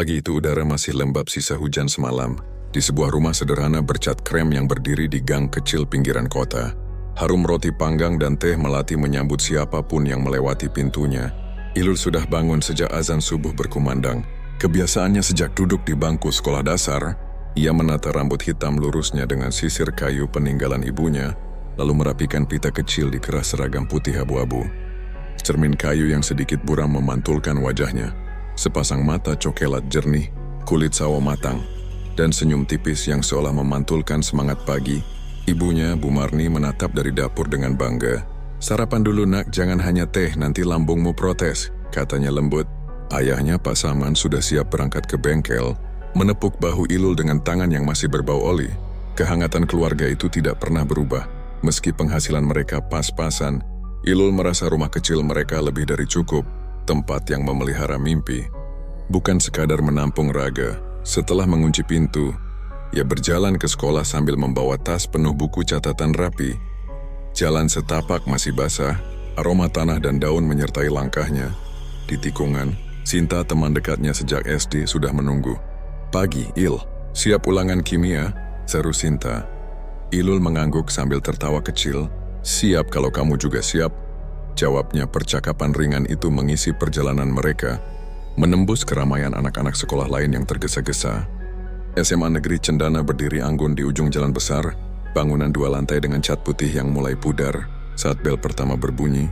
Pagi itu udara masih lembab sisa hujan semalam. Di sebuah rumah sederhana bercat krem yang berdiri di gang kecil pinggiran kota. Harum roti panggang dan teh melati menyambut siapapun yang melewati pintunya. Ilul sudah bangun sejak azan subuh berkumandang. Kebiasaannya sejak duduk di bangku sekolah dasar, ia menata rambut hitam lurusnya dengan sisir kayu peninggalan ibunya, lalu merapikan pita kecil di keras seragam putih abu-abu. Cermin kayu yang sedikit buram memantulkan wajahnya. Sepasang mata cokelat jernih, kulit sawo matang, dan senyum tipis yang seolah memantulkan semangat pagi. Ibunya, Bu Marni, menatap dari dapur dengan bangga. "Sarapan dulu nak, jangan hanya teh, nanti lambungmu protes," katanya lembut. Ayahnya, Pak Saman, sudah siap berangkat ke bengkel, menepuk bahu Ilul dengan tangan yang masih berbau oli. Kehangatan keluarga itu tidak pernah berubah. Meski penghasilan mereka pas-pasan, Ilul merasa rumah kecil mereka lebih dari cukup, tempat yang memelihara mimpi. Bukan sekadar menampung raga. Setelah mengunci pintu, ia berjalan ke sekolah sambil membawa tas penuh buku catatan rapi. Jalan setapak masih basah, aroma tanah dan daun menyertai langkahnya. Di tikungan, Sinta, teman dekatnya sejak SD, sudah menunggu. "Pagi, Il. Siap ulangan kimia?" seru Sinta. Ilul mengangguk sambil tertawa kecil. "Siap kalau kamu juga siap," jawabnya. Percakapan ringan itu mengisi perjalanan mereka, menembus keramaian anak-anak sekolah lain yang tergesa-gesa. SMA Negeri Cendana berdiri anggun di ujung jalan besar, bangunan 2 lantai dengan cat putih yang mulai pudar. Saat bel pertama berbunyi,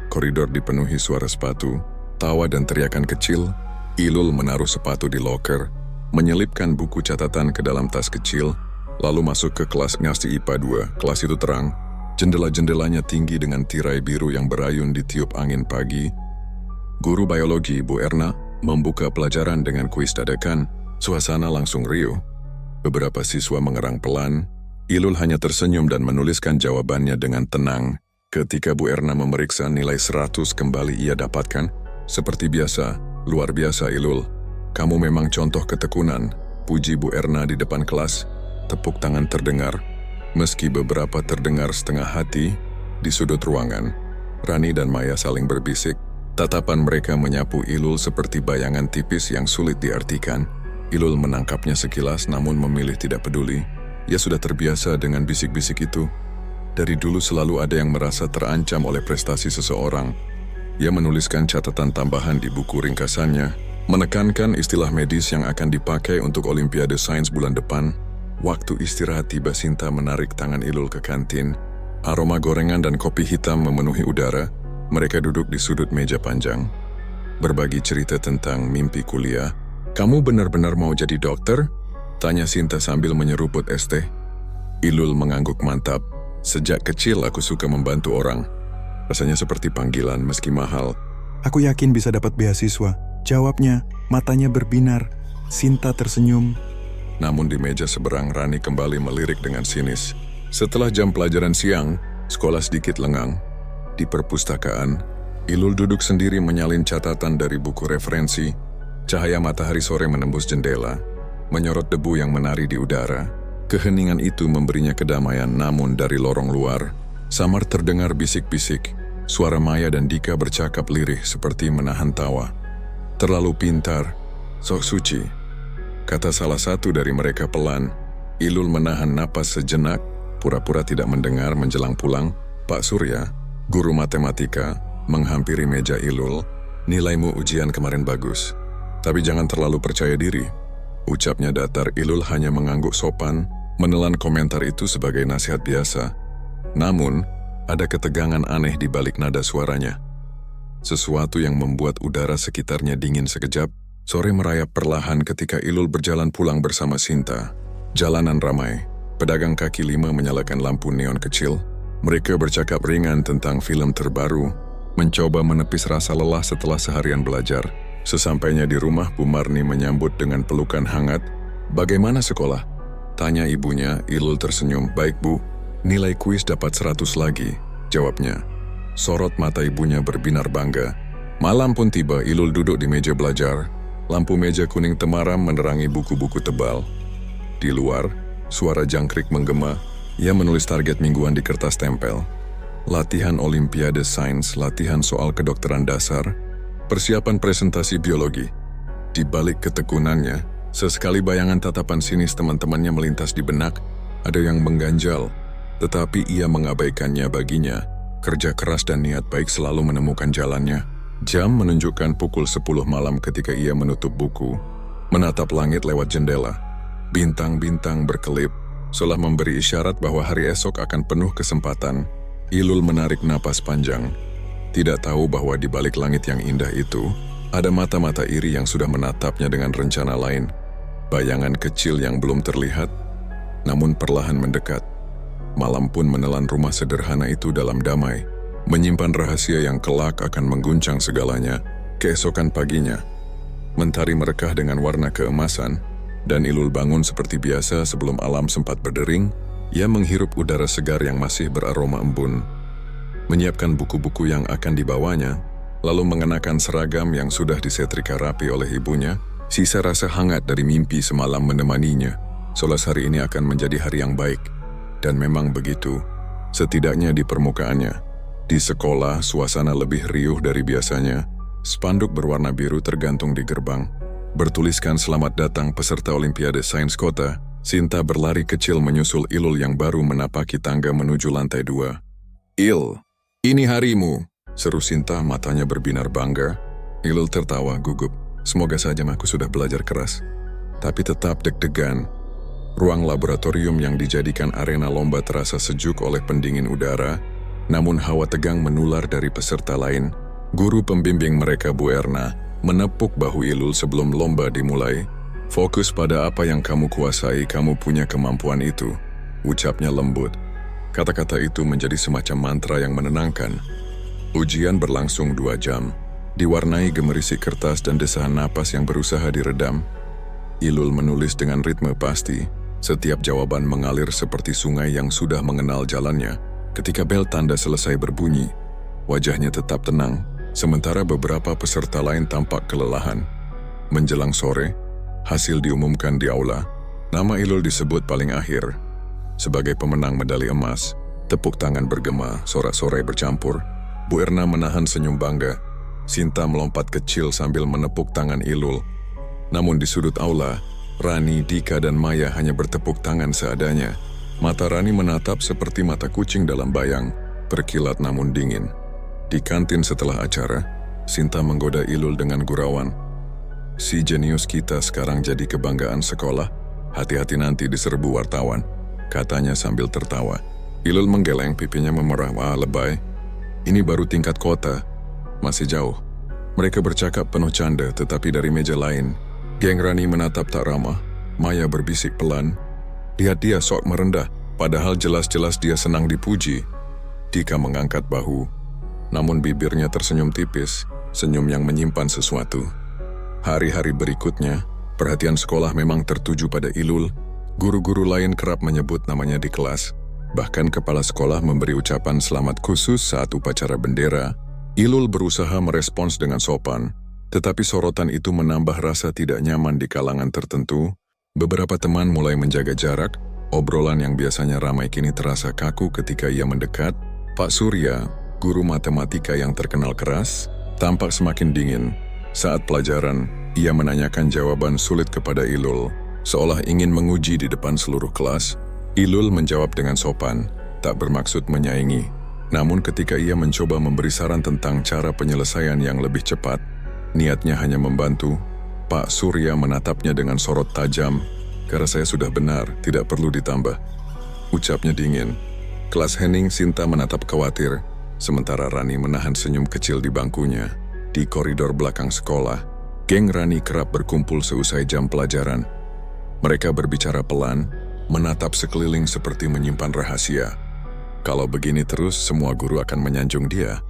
koridor dipenuhi suara sepatu, tawa dan teriakan kecil. Ilul menaruh sepatu di loker, menyelipkan buku catatan ke dalam tas kecil, lalu masuk ke kelas Ngasti IPA 2. Kelas itu terang, jendela-jendelanya tinggi dengan tirai biru yang berayun ditiup angin pagi. Guru biologi, Bu Erna, membuka pelajaran dengan kuis dadakan. Suasana langsung riuh. Beberapa siswa mengerang pelan. Ilul hanya tersenyum dan menuliskan jawabannya dengan tenang. Ketika Bu Erna memeriksa, nilai 100 kembali ia dapatkan. "Seperti biasa, luar biasa Ilul. Kamu memang contoh ketekunan," puji Bu Erna di depan kelas. Tepuk tangan terdengar. Meski beberapa terdengar setengah hati, di sudut ruangan, Rani dan Maya saling berbisik. Tatapan mereka menyapu Ilul seperti bayangan tipis yang sulit diartikan. Ilul menangkapnya sekilas namun memilih tidak peduli. Ia sudah terbiasa dengan bisik-bisik itu. Dari dulu selalu ada yang merasa terancam oleh prestasi seseorang. Ia menuliskan catatan tambahan di buku ringkasannya, menekankan istilah medis yang akan dipakai untuk Olimpiade Sains bulan depan. Waktu istirahat tiba, Sinta menarik tangan Ilul ke kantin. Aroma gorengan dan kopi hitam memenuhi udara. Mereka duduk di sudut meja panjang, berbagi cerita tentang mimpi kuliah. "Kamu benar-benar mau jadi dokter?" tanya Sinta sambil menyeruput es teh. Ilul mengangguk mantap. "Sejak kecil aku suka membantu orang. Rasanya seperti panggilan meski mahal." "Aku yakin bisa dapat beasiswa," jawabnya, matanya berbinar. Sinta tersenyum. Namun di meja seberang, Rani kembali melirik dengan sinis. Setelah jam pelajaran siang, sekolah sedikit lengang. Di perpustakaan, Ilul duduk sendiri menyalin catatan dari buku referensi. Cahaya matahari sore menembus jendela, menyorot debu yang menari di udara. Keheningan itu memberinya kedamaian, namun dari lorong luar, samar terdengar bisik-bisik. Suara Maya dan Dika bercakap lirih seperti menahan tawa. "Terlalu pintar, sok suci," kata salah satu dari mereka pelan. Ilul menahan napas sejenak, pura-pura tidak mendengar. Menjelang pulang, Pak Surya, guru matematika, menghampiri meja Ilul. "Nilaimu ujian kemarin bagus, tapi jangan terlalu percaya diri," ucapnya datar. Ilul hanya mengangguk sopan, menelan komentar itu sebagai nasihat biasa. Namun, ada ketegangan aneh di balik nada suaranya. Sesuatu yang membuat udara sekitarnya dingin sekejap. Sore merayap perlahan ketika Ilul berjalan pulang bersama Sinta. Jalanan ramai, pedagang kaki lima menyalakan lampu neon kecil. Mereka bercakap ringan tentang film terbaru, mencoba menepis rasa lelah setelah seharian belajar. Sesampainya di rumah, Bu Marni menyambut dengan pelukan hangat. "Bagaimana sekolah?" tanya ibunya. Ilul tersenyum. "Baik Bu, nilai kuis dapat 100 lagi," jawabnya. Sorot mata ibunya berbinar bangga. Malam pun tiba. Ilul duduk di meja belajar. Lampu meja kuning temaram menerangi buku-buku tebal. Di luar, suara jangkrik menggema. Ia menulis target mingguan di kertas tempel. Latihan Olimpiade Sains, latihan soal kedokteran dasar, persiapan presentasi biologi. Di balik ketekunannya, sesekali bayangan tatapan sinis teman-temannya melintas di benak, ada yang mengganjal, tetapi ia mengabaikannya baginya. Kerja keras dan niat baik selalu menemukan jalannya. Jam menunjukkan pukul 10 malam ketika ia menutup buku, menatap langit lewat jendela. Bintang-bintang berkelip, seolah memberi isyarat bahwa hari esok akan penuh kesempatan. Ilul menarik napas panjang. Tidak tahu bahwa di balik langit yang indah itu, ada mata-mata iri yang sudah menatapnya dengan rencana lain. Bayangan kecil yang belum terlihat, namun perlahan mendekat. Malam pun menelan rumah sederhana itu dalam damai, menyimpan rahasia yang kelak akan mengguncang segalanya. Keesokan paginya, mentari merekah dengan warna keemasan, dan Ilul bangun seperti biasa sebelum alam sempat berdering. Ia menghirup udara segar yang masih beraroma embun, menyiapkan buku-buku yang akan dibawanya, lalu mengenakan seragam yang sudah disetrika rapi oleh ibunya. Sisa rasa hangat dari mimpi semalam menemaninya. Seolah hari ini akan menjadi hari yang baik. Dan memang begitu, setidaknya di permukaannya. Di sekolah, suasana lebih riuh dari biasanya. Spanduk berwarna biru tergantung di gerbang, bertuliskan selamat datang peserta Olimpiade Sains Kota. Sinta berlari kecil menyusul Ilul yang baru menapaki tangga menuju lantai 2. "Il, ini harimu," seru Sinta, matanya berbinar bangga. Ilul tertawa gugup. Semoga saja aku sudah belajar keras. Tapi tetap deg-degan. Ruang laboratorium yang dijadikan arena lomba terasa sejuk oleh pendingin udara, namun hawa tegang menular dari peserta lain. Guru pembimbing mereka, Bu Erna, menepuk bahu Ilul sebelum lomba dimulai. "Fokus pada apa yang kamu kuasai, kamu punya kemampuan itu," ucapnya lembut. Kata-kata itu menjadi semacam mantra yang menenangkan. Ujian berlangsung 2 jam, diwarnai gemerisi kertas dan desahan napas yang berusaha diredam. Ilul menulis dengan ritme pasti. Setiap jawaban mengalir seperti sungai yang sudah mengenal jalannya. Ketika bel tanda selesai berbunyi, wajahnya tetap tenang, sementara beberapa peserta lain tampak kelelahan. Menjelang sore, hasil diumumkan di aula. Nama Ilul disebut paling akhir. Sebagai pemenang medali emas, tepuk tangan bergema, sorak-sorai bercampur. Bu Erna menahan senyum bangga. Sinta melompat kecil sambil menepuk tangan Ilul. Namun di sudut aula, Rani, Dika, dan Maya hanya bertepuk tangan seadanya. Mata Rani menatap seperti mata kucing dalam bayang, berkilat namun dingin. Di kantin setelah acara, Sinta menggoda Ilul dengan gurauan. "Si jenius kita sekarang jadi kebanggaan sekolah. Hati-hati nanti diserbu wartawan," katanya sambil tertawa. Ilul menggeleng, pipinya memerah. "Wah, lebay. Ini baru tingkat kota. Masih jauh." Mereka bercakap penuh canda, tetapi dari meja lain, geng Rani menatap tak ramah. Maya berbisik pelan, "Lihat dia sok merendah, padahal jelas-jelas dia senang dipuji." Dika mengangkat bahu, namun bibirnya tersenyum tipis, senyum yang menyimpan sesuatu. Hari-hari berikutnya, perhatian sekolah memang tertuju pada Ilul. Guru-guru lain kerap menyebut namanya di kelas. Bahkan kepala sekolah memberi ucapan selamat khusus saat upacara bendera. Ilul berusaha merespons dengan sopan, tetapi sorotan itu menambah rasa tidak nyaman di kalangan tertentu. Beberapa teman mulai menjaga jarak. Obrolan yang biasanya ramai kini terasa kaku ketika ia mendekat. Pak Surya, guru matematika yang terkenal keras, tampak semakin dingin. Saat pelajaran, ia menanyakan jawaban sulit kepada Ilul, seolah ingin menguji di depan seluruh kelas. Ilul menjawab dengan sopan, tak bermaksud menyaingi. Namun ketika ia mencoba memberi saran tentang cara penyelesaian yang lebih cepat, niatnya hanya membantu. Pak Surya menatapnya dengan sorot tajam. "Karena saya sudah benar, tidak perlu ditambah," ucapnya dingin. Kelas hening, Sinta menatap khawatir, sementara Rani menahan senyum kecil di bangkunya. Di koridor belakang sekolah, geng Rani kerap berkumpul seusai jam pelajaran. Mereka berbicara pelan, menatap sekeliling seperti menyimpan rahasia. Kalau begini terus, semua guru akan menyanjung dia.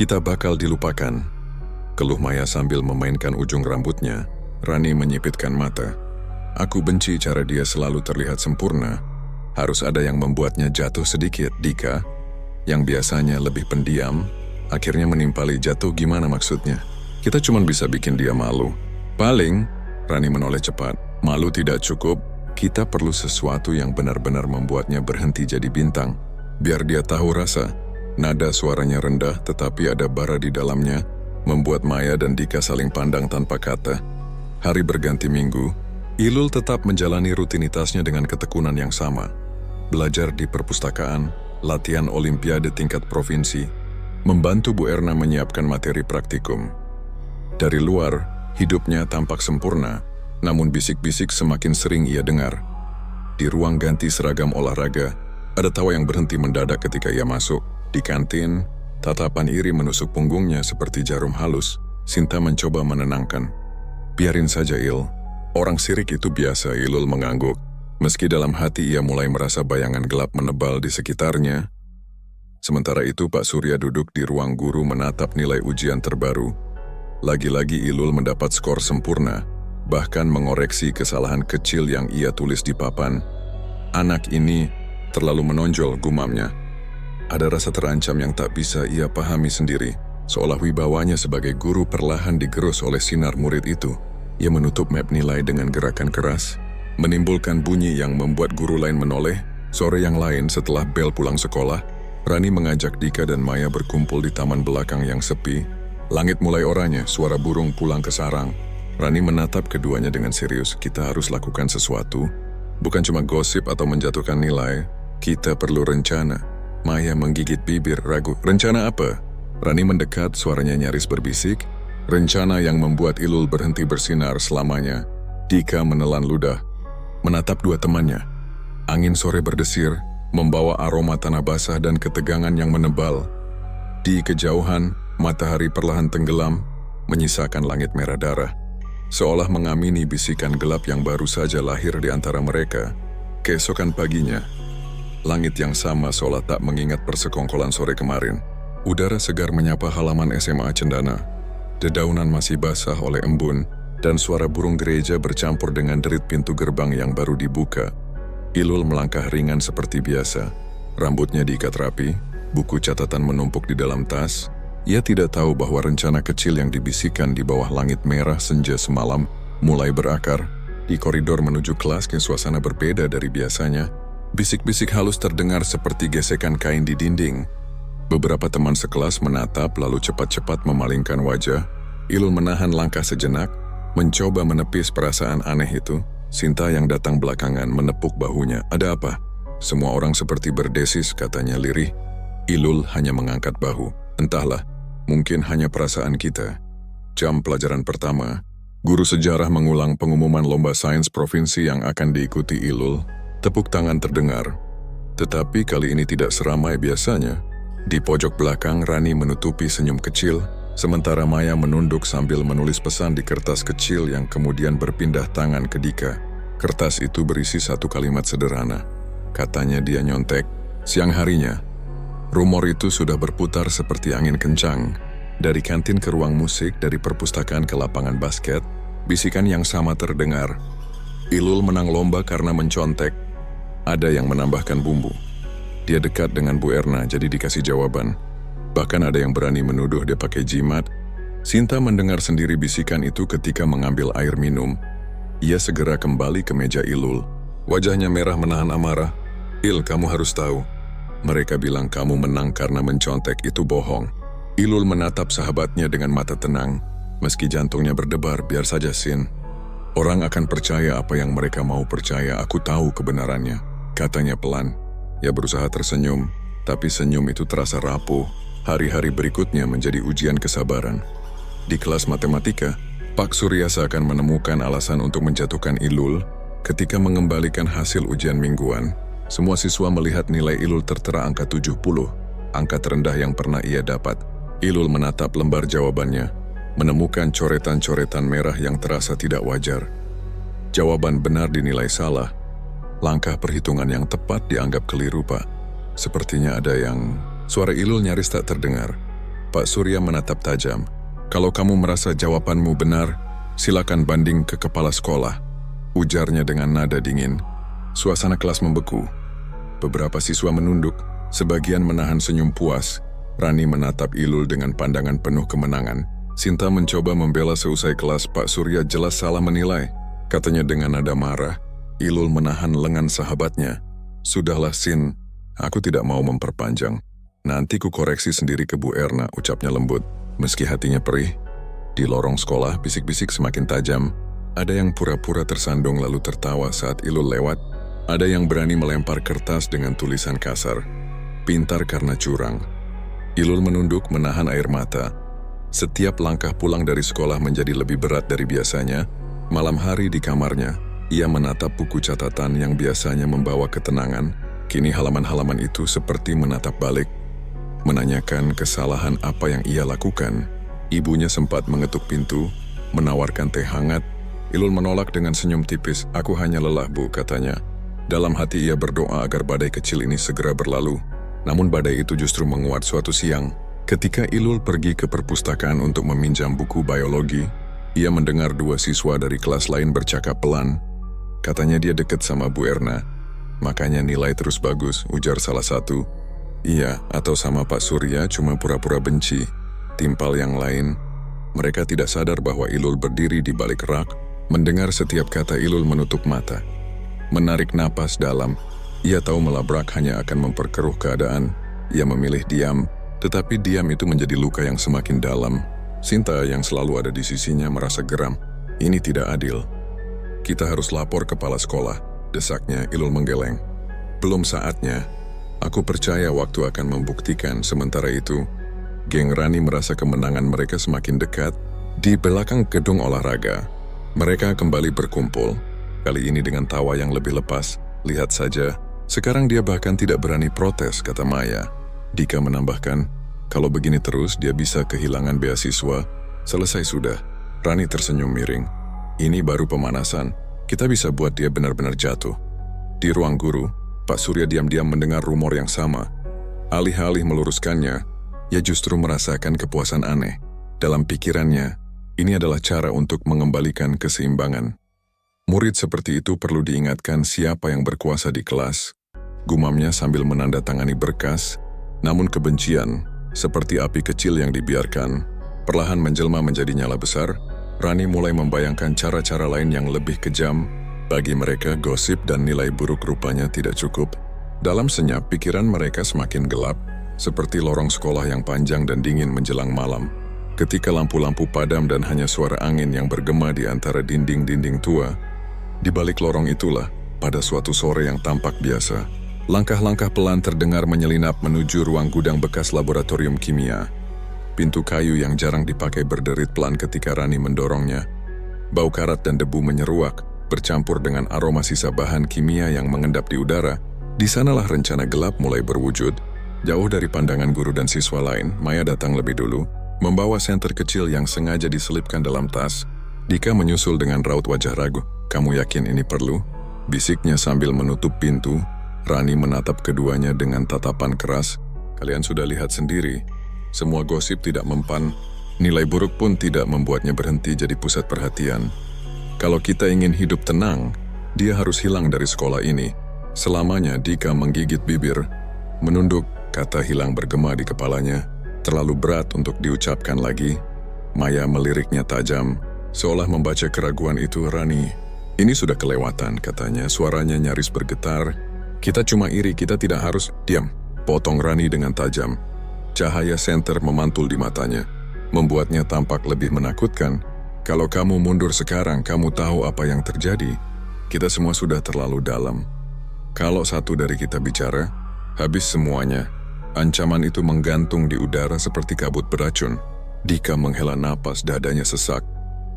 "Kita bakal dilupakan," keluh Maya sambil memainkan ujung rambutnya. Rani menyipitkan mata. "Aku benci cara dia selalu terlihat sempurna. Harus ada yang membuatnya jatuh sedikit." Dika, yang biasanya lebih pendiam, akhirnya menimpali jatuh. "Gimana maksudnya?" "Kita cuma bisa bikin dia malu." "Paling," Rani menoleh cepat, "malu tidak cukup. Kita perlu sesuatu yang benar-benar membuatnya berhenti jadi bintang. Biar dia tahu rasa." Nada suaranya rendah tetapi ada bara di dalamnya, membuat Maya dan Dika saling pandang tanpa kata. Hari berganti minggu, Ilul tetap menjalani rutinitasnya dengan ketekunan yang sama. Belajar di perpustakaan, latihan olimpiade tingkat provinsi, membantu Bu Erna menyiapkan materi praktikum. Dari luar, hidupnya tampak sempurna, namun bisik-bisik semakin sering ia dengar. Di ruang ganti seragam olahraga, ada tawa yang berhenti mendadak ketika ia masuk. Di kantin, tatapan iri menusuk punggungnya seperti jarum halus. Sinta mencoba menenangkan. Biarin saja, Il. Orang sirik itu biasa, Ilul mengangguk. Meski dalam hati ia mulai merasa bayangan gelap menebal di sekitarnya. Sementara itu Pak Surya duduk di ruang guru menatap nilai ujian terbaru. Lagi-lagi Ilul mendapat skor sempurna, bahkan mengoreksi kesalahan kecil yang ia tulis di papan. Anak ini terlalu menonjol, gumamnya. Ada rasa terancam yang tak bisa ia pahami sendiri, seolah wibawanya sebagai guru perlahan digerus oleh sinar murid itu. Ia menutup map nilai dengan gerakan keras, menimbulkan bunyi yang membuat guru lain menoleh. Sore yang lain setelah bel pulang sekolah, Rani mengajak Dika dan Maya berkumpul di taman belakang yang sepi. Langit mulai oranye, suara burung pulang ke sarang. Rani menatap keduanya dengan serius. Kita harus lakukan sesuatu, bukan cuma gosip atau menjatuhkan nilai. Kita perlu rencana. Maya menggigit bibir ragu. Rencana apa? Rani mendekat, suaranya nyaris berbisik. Rencana yang membuat Ilul berhenti bersinar selamanya. Dika menelan ludah, menatap dua temannya. Angin sore berdesir, membawa aroma tanah basah dan ketegangan yang menebal. Di kejauhan, matahari perlahan tenggelam, menyisakan langit merah darah. Seolah mengamini bisikan gelap yang baru saja lahir di antara mereka. Keesokan paginya, langit yang sama seolah tak mengingat persekongkolan sore kemarin. Udara segar menyapa halaman SMA Cendana. Dedaunan masih basah oleh embun, dan suara burung gereja bercampur dengan derit pintu gerbang yang baru dibuka. Ilul melangkah ringan seperti biasa. Rambutnya diikat rapi, buku catatan menumpuk di dalam tas. Ia tidak tahu bahwa rencana kecil yang dibisikkan di bawah langit merah senja semalam mulai berakar. Di koridor menuju kelas, suasana berbeda dari biasanya. Bisik-bisik halus terdengar seperti gesekan kain di dinding. Beberapa teman sekelas menatap lalu cepat-cepat memalingkan wajah. Ilul menahan langkah sejenak, mencoba menepis perasaan aneh itu. Sinta yang datang belakangan menepuk bahunya. Ada apa? Semua orang seperti berdesis, katanya lirih. Ilul hanya mengangkat bahu. Entahlah, mungkin hanya perasaan kita. Jam pelajaran pertama, guru sejarah mengulang pengumuman lomba sains provinsi yang akan diikuti Ilul. Tepuk tangan terdengar. Tetapi kali ini tidak seramai biasanya. Di pojok belakang, Rani menutupi senyum kecil, sementara Maya menunduk sambil menulis pesan di kertas kecil yang kemudian berpindah tangan ke Dika. Kertas itu berisi satu kalimat sederhana. Katanya dia nyontek. Siang harinya, rumor itu sudah berputar seperti angin kencang. Dari kantin ke ruang musik, dari perpustakaan ke lapangan basket, bisikan yang sama terdengar. Ilul menang lomba karena mencontek. Ada yang menambahkan bumbu. Dia dekat dengan Bu Erna, jadi dikasih jawaban. Bahkan ada yang berani menuduh dia pakai jimat. Sinta mendengar sendiri bisikan itu ketika mengambil air minum. Ia segera kembali ke meja Ilul. Wajahnya merah menahan amarah. Il, kamu harus tahu. Mereka bilang kamu menang karena mencontek, itu bohong. Ilul menatap sahabatnya dengan mata tenang. Meski jantungnya berdebar, biar saja Sin. Orang akan percaya apa yang mereka mau percaya, aku tahu kebenarannya, katanya pelan. Ia berusaha tersenyum, tapi senyum itu terasa rapuh. Hari-hari berikutnya menjadi ujian kesabaran. Di kelas matematika, Pak Surya seakan menemukan alasan untuk menjatuhkan Ilul. Ketika mengembalikan hasil ujian mingguan, semua siswa melihat nilai Ilul tertera angka 70, angka terendah yang pernah ia dapat. Ilul menatap lembar jawabannya, menemukan coretan-coretan merah yang terasa tidak wajar. Jawaban benar dinilai salah. Langkah perhitungan yang tepat dianggap keliru, Pak. Sepertinya ada yang... Suara Ilul nyaris tak terdengar. Pak Surya menatap tajam. Kalau kamu merasa jawabanmu benar, silakan banding ke kepala sekolah. Ujarnya dengan nada dingin. Suasana kelas membeku. Beberapa siswa menunduk, sebagian menahan senyum puas. Rani menatap Ilul dengan pandangan penuh kemenangan. Sinta mencoba membela seusai kelas. Pak Surya jelas salah menilai. Katanya dengan nada marah. Ilul menahan lengan sahabatnya. Sudahlah Sin, aku tidak mau memperpanjang. Nanti ku koreksi sendiri ke Bu Erna, ucapnya lembut. Meski hatinya perih. Di lorong sekolah, bisik-bisik semakin tajam. Ada yang pura-pura tersandung lalu tertawa saat Ilul lewat. Ada yang berani melempar kertas dengan tulisan kasar. Pintar karena curang. Ilul menunduk menahan air mata. Setiap langkah pulang dari sekolah menjadi lebih berat dari biasanya. Malam hari di kamarnya, ia menatap buku catatan yang biasanya membawa ketenangan. Kini halaman-halaman itu seperti menatap balik. Menanyakan kesalahan apa yang ia lakukan. Ibunya sempat mengetuk pintu, menawarkan teh hangat. Ilul menolak dengan senyum tipis. "Aku hanya lelah, Bu," katanya. Dalam hati ia berdoa agar badai kecil ini segera berlalu. Namun badai itu justru menguat suatu siang. Ketika Ilul pergi ke perpustakaan untuk meminjam buku biologi, ia mendengar dua siswa dari kelas lain bercakap pelan. Katanya dia dekat sama Bu Erna. Makanya nilai terus bagus, ujar salah satu. Iya, atau sama Pak Surya cuma pura-pura benci. Timpal yang lain. Mereka tidak sadar bahwa Ilul berdiri di balik rak. Mendengar setiap kata Ilul menutup mata. Menarik napas dalam. Ia tahu melabrak hanya akan memperkeruh keadaan. Ia memilih diam, tetapi diam itu menjadi luka yang semakin dalam. Sinta yang selalu ada di sisinya merasa geram. Ini tidak adil. Kita harus lapor kepala sekolah, desaknya. Ilul menggeleng. Belum saatnya. Aku percaya waktu akan membuktikan. Sementara itu, geng Rani merasa kemenangan mereka semakin dekat. Di belakang gedung olahraga, mereka kembali berkumpul. Kali ini dengan tawa yang lebih lepas. Lihat saja. Sekarang dia bahkan tidak berani protes, kata Maya. Dika menambahkan, kalau begini terus dia bisa kehilangan beasiswa. Selesai sudah. Rani tersenyum miring. Ini baru pemanasan. Kita bisa buat dia benar-benar jatuh. Di ruang guru, Pak Surya diam-diam mendengar rumor yang sama. Alih-alih meluruskannya, ia justru merasakan kepuasan aneh. Dalam pikirannya, ini adalah cara untuk mengembalikan keseimbangan. Murid seperti itu perlu diingatkan siapa yang berkuasa di kelas. Gumamnya sambil menandatangani berkas, namun kebencian, seperti api kecil yang dibiarkan, perlahan menjelma menjadi nyala besar. Rani mulai membayangkan cara-cara lain yang lebih kejam. Bagi mereka, gosip dan nilai buruk rupanya tidak cukup. Dalam senyap, pikiran mereka semakin gelap, seperti lorong sekolah yang panjang dan dingin menjelang malam. Ketika lampu-lampu padam dan hanya suara angin yang bergema di antara dinding-dinding tua, di balik lorong itulah, pada suatu sore yang tampak biasa, langkah-langkah pelan terdengar menyelinap menuju ruang gudang bekas laboratorium kimia. Pintu kayu yang jarang dipakai berderit pelan ketika Rani mendorongnya. Bau karat dan debu menyeruak, bercampur dengan aroma sisa bahan kimia yang mengendap di udara. Di sanalah rencana gelap mulai berwujud. Jauh dari pandangan guru dan siswa lain, Maya datang lebih dulu, membawa senter kecil yang sengaja diselipkan dalam tas. Dika menyusul dengan raut wajah ragu. "Kamu yakin ini perlu?" bisiknya sambil menutup pintu. Rani menatap keduanya dengan tatapan keras. "Kalian sudah lihat sendiri. Semua gosip tidak mempan. Nilai buruk pun tidak membuatnya berhenti jadi pusat perhatian. Kalau kita ingin hidup tenang, dia harus hilang dari sekolah ini. Selamanya." Dika menggigit bibir. Menunduk, kata hilang bergema di kepalanya. Terlalu berat untuk diucapkan lagi. Maya meliriknya tajam, seolah membaca keraguan itu. "Rani, ini sudah kelewatan," katanya, suaranya nyaris bergetar. "Kita cuma iri, kita tidak harus..." "Diam," potong Rani dengan tajam. Cahaya senter memantul di matanya, membuatnya tampak lebih menakutkan. "Kalau kamu mundur sekarang, kamu tahu apa yang terjadi. Kita semua sudah terlalu dalam. Kalau satu dari kita bicara, habis semuanya." Ancaman itu menggantung di udara seperti kabut beracun. Dika menghela napas, dadanya sesak.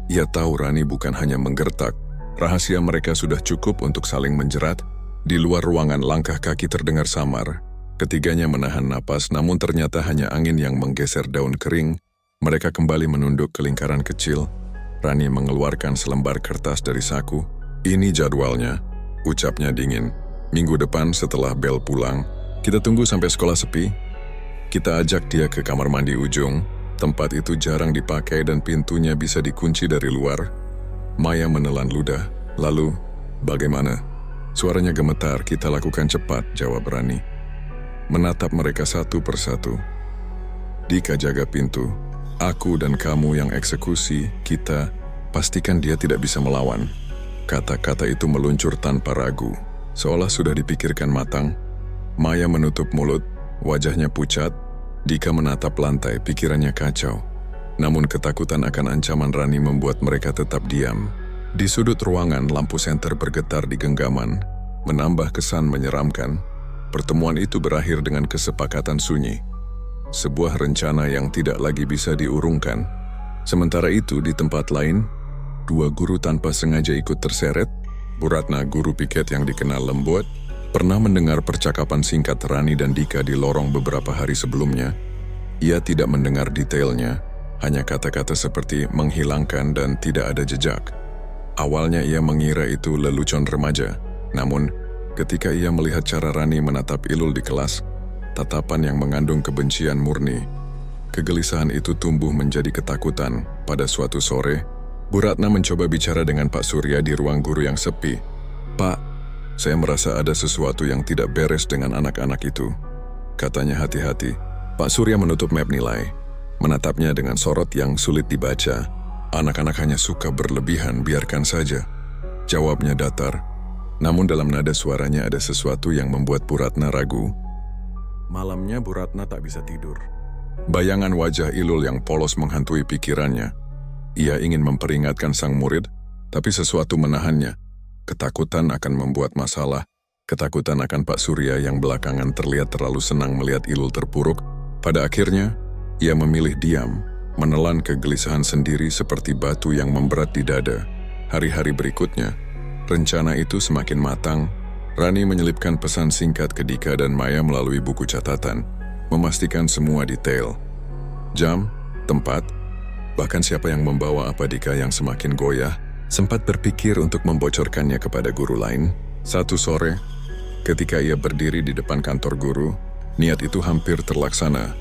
Ia tahu Rani bukan hanya menggertak. Rahasia mereka sudah cukup untuk saling menjerat. Di luar ruangan langkah kaki terdengar samar. Ketiganya menahan napas, namun ternyata hanya angin yang menggeser daun kering. Mereka kembali menunduk ke lingkaran kecil. Rani mengeluarkan selembar kertas dari saku. "Ini jadwalnya," ucapnya dingin. "Minggu depan setelah Bel pulang, kita tunggu sampai sekolah sepi. Kita ajak dia ke kamar mandi ujung. Tempat itu jarang dipakai dan pintunya bisa dikunci dari luar." Maya menelan ludah. "Lalu, bagaimana?" Suaranya gemetar. "Kita lakukan cepat," jawab Rani. Menatap mereka satu persatu. "Dika jaga pintu. Aku dan kamu yang eksekusi, kita. Pastikan dia tidak bisa melawan." Kata-kata itu meluncur tanpa ragu, seolah sudah dipikirkan matang. Maya menutup mulut, wajahnya pucat. Dika menatap lantai, pikirannya kacau. Namun ketakutan akan ancaman Rani membuat mereka tetap diam. Di sudut ruangan, lampu senter bergetar di genggaman, menambah kesan menyeramkan. Pertemuan itu berakhir dengan kesepakatan sunyi. Sebuah rencana yang tidak lagi bisa diurungkan. Sementara itu, di tempat lain, dua guru tanpa sengaja ikut terseret. Bu Ratna, guru piket yang dikenal lembut, pernah mendengar percakapan singkat Rani dan Dika di lorong beberapa hari sebelumnya. Ia tidak mendengar detailnya, hanya kata-kata seperti menghilangkan dan tidak ada jejak. Awalnya ia mengira itu lelucon remaja, namun ketika ia melihat cara Rani menatap Ilul di kelas, tatapan yang mengandung kebencian murni, kegelisahan itu tumbuh menjadi ketakutan. Pada suatu sore, Bu Ratna mencoba bicara dengan Pak Surya di ruang guru yang sepi. "Pak, saya merasa ada sesuatu yang tidak beres dengan anak-anak itu," katanya hati-hati. Pak Surya menutup map nilai, menatapnya dengan sorot yang sulit dibaca. "Anak-anak hanya suka berlebihan, biarkan saja," jawabnya datar. Namun dalam nada suaranya ada sesuatu yang membuat Bu Ratna ragu. Malamnya Bu Ratna tak bisa tidur. Bayangan wajah Ilul yang polos menghantui pikirannya. Ia ingin memperingatkan sang murid, tapi sesuatu menahannya. Ketakutan akan membuat masalah, ketakutan akan Pak Surya yang belakangan terlihat terlalu senang melihat Ilul terpuruk. Pada akhirnya, ia memilih diam, menelan kegelisahan sendiri seperti batu yang memberat di dada. Hari-hari berikutnya, rencana itu semakin matang. Rani menyelipkan pesan singkat ke Dika dan Maya melalui buku catatan, memastikan semua detail. Jam, tempat, bahkan siapa yang membawa apa. Dika yang semakin goyah, sempat berpikir untuk membocorkannya kepada guru lain. Satu sore, ketika ia berdiri di depan kantor guru, niat itu hampir terlaksana.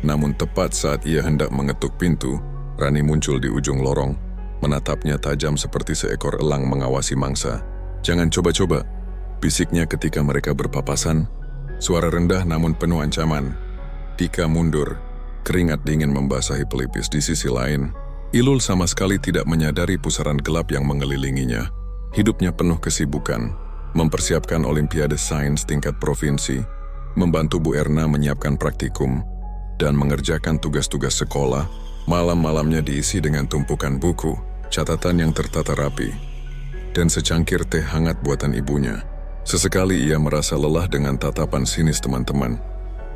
Namun tepat saat ia hendak mengetuk pintu, Rani muncul di ujung lorong, menatapnya tajam seperti seekor elang mengawasi mangsa. "Jangan coba-coba," bisiknya ketika mereka berpapasan, suara rendah namun penuh ancaman. Dika mundur, keringat dingin membasahi pelipis. Di sisi lain, Ilul sama sekali tidak menyadari pusaran gelap yang mengelilinginya. Hidupnya penuh kesibukan, mempersiapkan Olimpiade Sains tingkat provinsi, membantu Bu Erna menyiapkan praktikum, dan mengerjakan tugas-tugas sekolah. Malam-malamnya diisi dengan tumpukan buku, catatan yang tertata rapi, dan secangkir teh hangat buatan ibunya. Sesekali ia merasa lelah dengan tatapan sinis teman-teman,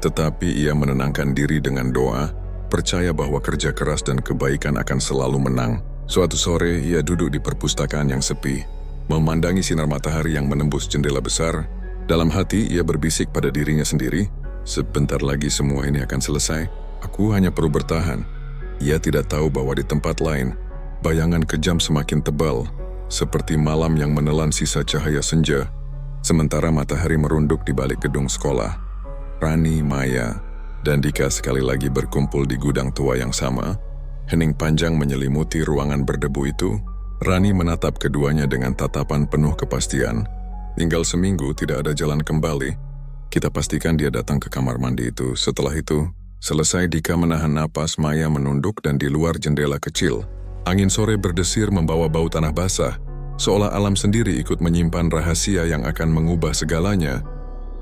tetapi ia menenangkan diri dengan doa, percaya bahwa kerja keras dan kebaikan akan selalu menang. Suatu sore, ia duduk di perpustakaan yang sepi, memandangi sinar matahari yang menembus jendela besar. Dalam hati, ia berbisik pada dirinya sendiri, "Sebentar lagi semua ini akan selesai. Aku hanya perlu bertahan." Ia tidak tahu bahwa di tempat lain, bayangan kejam semakin tebal, seperti malam yang menelan sisa cahaya senja. Sementara matahari merunduk di balik gedung sekolah, Rani, Maya, dan Dika sekali lagi berkumpul di gudang tua yang sama. Hening panjang menyelimuti ruangan berdebu itu. Rani menatap keduanya dengan tatapan penuh kepastian. Tinggal seminggu tidak ada jalan kembali. Kita pastikan dia datang ke kamar mandi itu. Setelah itu, selesai Dika menahan napas, Maya menunduk dan di luar jendela kecil, angin sore berdesir membawa bau tanah basah, seolah alam sendiri ikut menyimpan rahasia yang akan mengubah segalanya.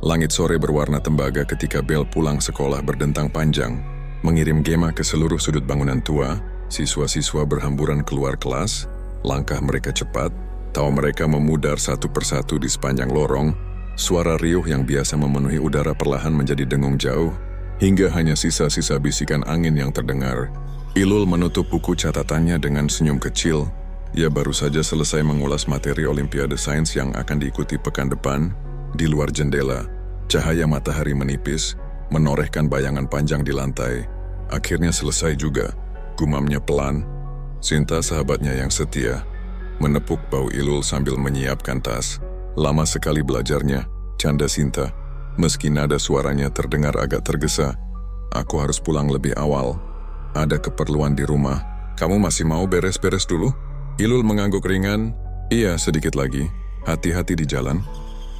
Langit sore berwarna tembaga ketika bel pulang sekolah berdentang panjang, mengirim gema ke seluruh sudut bangunan tua. Siswa-siswa berhamburan keluar kelas, langkah mereka cepat, tawa mereka memudar satu persatu di sepanjang lorong. Suara riuh yang biasa memenuhi udara perlahan menjadi dengung jauh, hingga hanya sisa-sisa bisikan angin yang terdengar. Ilul menutup buku catatannya dengan senyum kecil. Ia baru saja selesai mengulas materi Olimpiade Sains yang akan diikuti pekan depan. Di luar jendela, cahaya matahari menipis, menorehkan bayangan panjang di lantai. Akhirnya selesai juga, gumamnya pelan. Sinta, sahabatnya yang setia, menepuk bahu Ilul sambil menyiapkan tas. "Lama sekali belajarnya," canda Sinta, meski nada suaranya terdengar agak tergesa. "Aku harus pulang lebih awal. Ada keperluan di rumah. Kamu masih mau beres-beres dulu?" Ilul mengangguk ringan. "Iya, sedikit lagi. Hati-hati di jalan."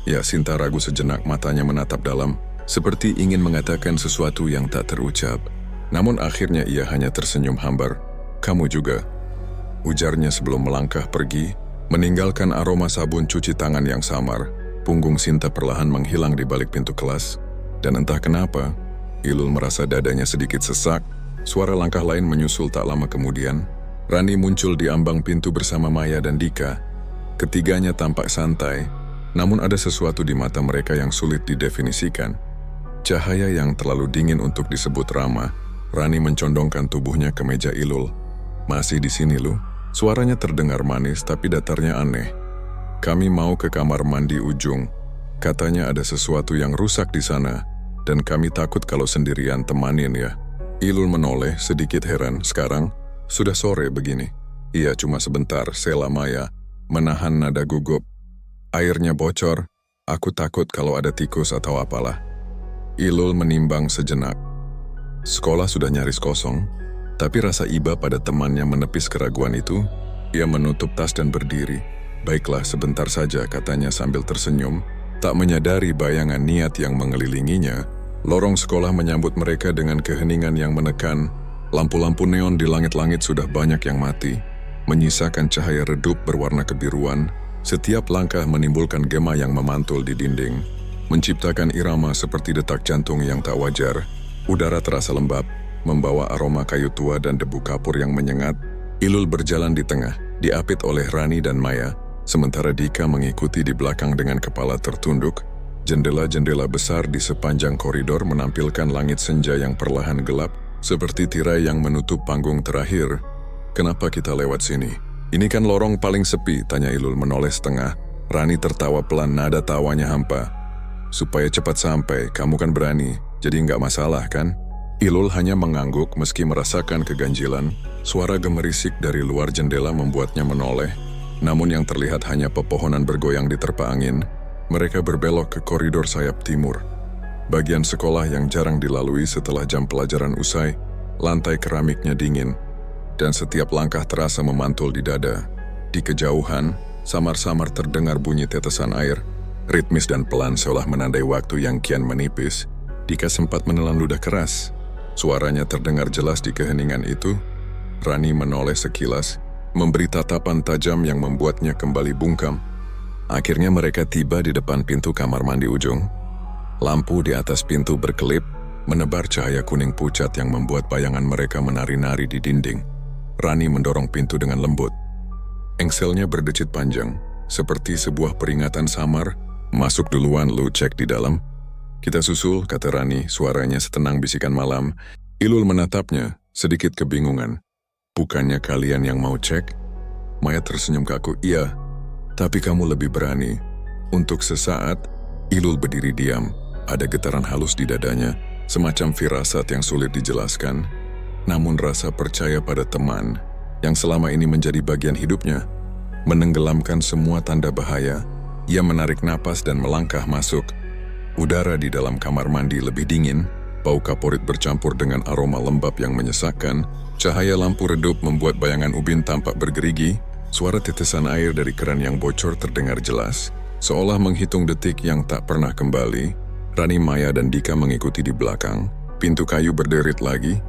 Ya, Sinta ragu sejenak, matanya menatap dalam, seperti ingin mengatakan sesuatu yang tak terucap. Namun akhirnya ia hanya tersenyum hambar. "Kamu juga," ujarnya sebelum melangkah pergi, meninggalkan aroma sabun cuci tangan yang samar. Punggung Sinta perlahan menghilang di balik pintu kelas, dan entah kenapa, Ilul merasa dadanya sedikit sesak. Suara langkah lain menyusul tak lama kemudian. Rani muncul di ambang pintu bersama Maya dan Dika. Ketiganya tampak santai, namun ada sesuatu di mata mereka yang sulit didefinisikan. Cahaya yang terlalu dingin untuk disebut ramah. Rani mencondongkan tubuhnya ke meja Ilul. "Masih di sini, Lu?" Suaranya terdengar manis tapi datarnya aneh. "Kami mau ke kamar mandi ujung. Katanya ada sesuatu yang rusak di sana, dan kami takut kalau sendirian, temanin ya." Ilul menoleh sedikit heran. "Sekarang sudah sore begini." "Iya, cuma sebentar," sela Maya, menahan nada gugup. "Airnya bocor, aku takut kalau ada tikus atau apalah." Ilul menimbang sejenak. Sekolah sudah nyaris kosong, tapi rasa iba pada temannya menepis keraguan itu. Ia menutup tas dan berdiri. "Baiklah, sebentar saja," katanya sambil tersenyum. Tak menyadari bayangan niat yang mengelilinginya, lorong sekolah menyambut mereka dengan keheningan yang menekan. Lampu-lampu neon di langit-langit sudah banyak yang mati, menyisakan cahaya redup berwarna kebiruan. Setiap langkah menimbulkan gema yang memantul di dinding, menciptakan irama seperti detak jantung yang tak wajar. Udara terasa lembab, membawa aroma kayu tua dan debu kapur yang menyengat. Ilul berjalan di tengah, diapit oleh Rani dan Maya, sementara Dika mengikuti di belakang dengan kepala tertunduk. Jendela-jendela besar di sepanjang koridor menampilkan langit senja yang perlahan gelap, seperti tirai yang menutup panggung terakhir. "Kenapa kita lewat sini? Ini kan lorong paling sepi," tanya Ilul menoleh setengah. Rani tertawa pelan, nada tawanya hampa. "Supaya cepat sampai, kamu kan berani, jadi nggak masalah kan?" Ilul hanya mengangguk meski merasakan keganjilan. Suara gemerisik dari luar jendela membuatnya menoleh, namun yang terlihat hanya pepohonan bergoyang diterpa angin. Mereka berbelok ke koridor sayap timur, bagian sekolah yang jarang dilalui setelah jam pelajaran usai. Lantai keramiknya dingin, dan setiap langkah terasa memantul di dada. Di kejauhan, samar-samar terdengar bunyi tetesan air, ritmis dan pelan seolah menandai waktu yang kian menipis. Dika sempat menelan ludah keras. Suaranya terdengar jelas di keheningan itu. Rani menoleh sekilas, memberi tatapan tajam yang membuatnya kembali bungkam. Akhirnya mereka tiba di depan pintu kamar mandi ujung. Lampu di atas pintu berkelip, menebar cahaya kuning pucat yang membuat bayangan mereka menari-nari di dinding. Rani mendorong pintu dengan lembut. Engselnya berdecit panjang, seperti sebuah peringatan samar. "Masuk duluan, Lu, cek di dalam." "Kita susul," kata Rani, suaranya setenang bisikan malam. Ilul menatapnya, sedikit kebingungan. "Bukannya kalian yang mau cek?" Maya tersenyum kaku. "Iya, tapi kamu lebih berani." Untuk sesaat, Ilul berdiri diam. Ada getaran halus di dadanya, semacam firasat yang sulit dijelaskan. Namun rasa percaya pada teman, yang selama ini menjadi bagian hidupnya, menenggelamkan semua tanda bahaya. Ia menarik napas dan melangkah masuk. Udara di dalam kamar mandi lebih dingin, bau kaporit bercampur dengan aroma lembab yang menyesakkan. Cahaya lampu redup membuat bayangan ubin tampak bergerigi. Suara tetesan air dari keran yang bocor terdengar jelas, seolah menghitung detik yang tak pernah kembali. Rani, Maya, dan Dika mengikuti di belakang. Pintu kayu berderit lagi,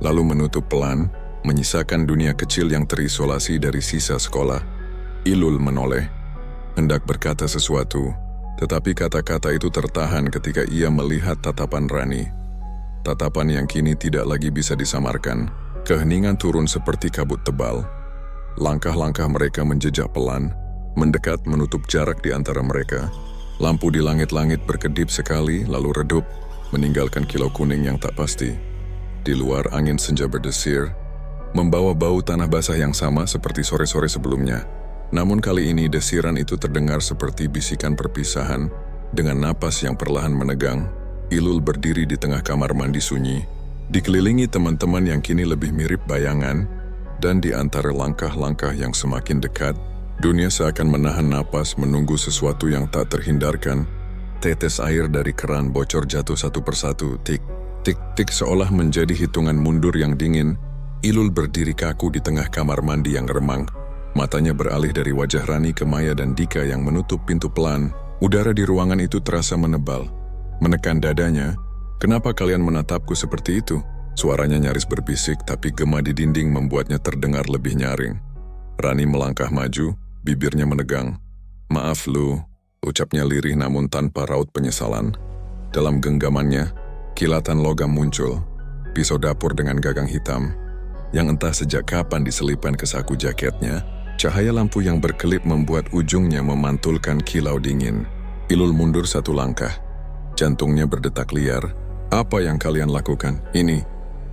lalu menutup pelan, menyisakan dunia kecil yang terisolasi dari sisa sekolah. Ilul menoleh, hendak berkata sesuatu, tetapi kata-kata itu tertahan ketika ia melihat tatapan Rani. Tatapan yang kini tidak lagi bisa disamarkan. Keheningan turun seperti kabut tebal. Langkah-langkah mereka menjejak pelan, mendekat menutup jarak di antara mereka. Lampu di langit-langit berkedip sekali lalu redup, meninggalkan kilau kuning yang tak pasti. Di luar angin senja berdesir, membawa bau tanah basah yang sama seperti sore-sore sebelumnya. Namun kali ini desiran itu terdengar seperti bisikan perpisahan. Dengan napas yang perlahan menegang, Ilul berdiri di tengah kamar mandi sunyi, dikelilingi teman-teman yang kini lebih mirip bayangan, dan di antara langkah-langkah yang semakin dekat, dunia seakan menahan napas menunggu sesuatu yang tak terhindarkan. Tetes air dari keran bocor jatuh satu persatu, tik, tik, tik, seolah menjadi hitungan mundur yang dingin. Ilul berdiri kaku di tengah kamar mandi yang remang. Matanya beralih dari wajah Rani ke Maya dan Dika yang menutup pintu pelan. Udara di ruangan itu terasa menebal, menekan dadanya. "Kenapa kalian menatapku seperti itu?" Suaranya nyaris berbisik, tapi gema di dinding membuatnya terdengar lebih nyaring. Rani melangkah maju, bibirnya menegang. "Maaf, Lu," ucapnya lirih namun tanpa raut penyesalan. Dalam genggamannya, kilatan logam muncul, pisau dapur dengan gagang hitam. yang entah sejak kapan diselipkan ke saku jaketnya. Cahaya lampu yang berkelip membuat ujungnya memantulkan kilau dingin. Ilul mundur satu langkah. Jantungnya berdetak liar. Apa yang kalian lakukan? Ini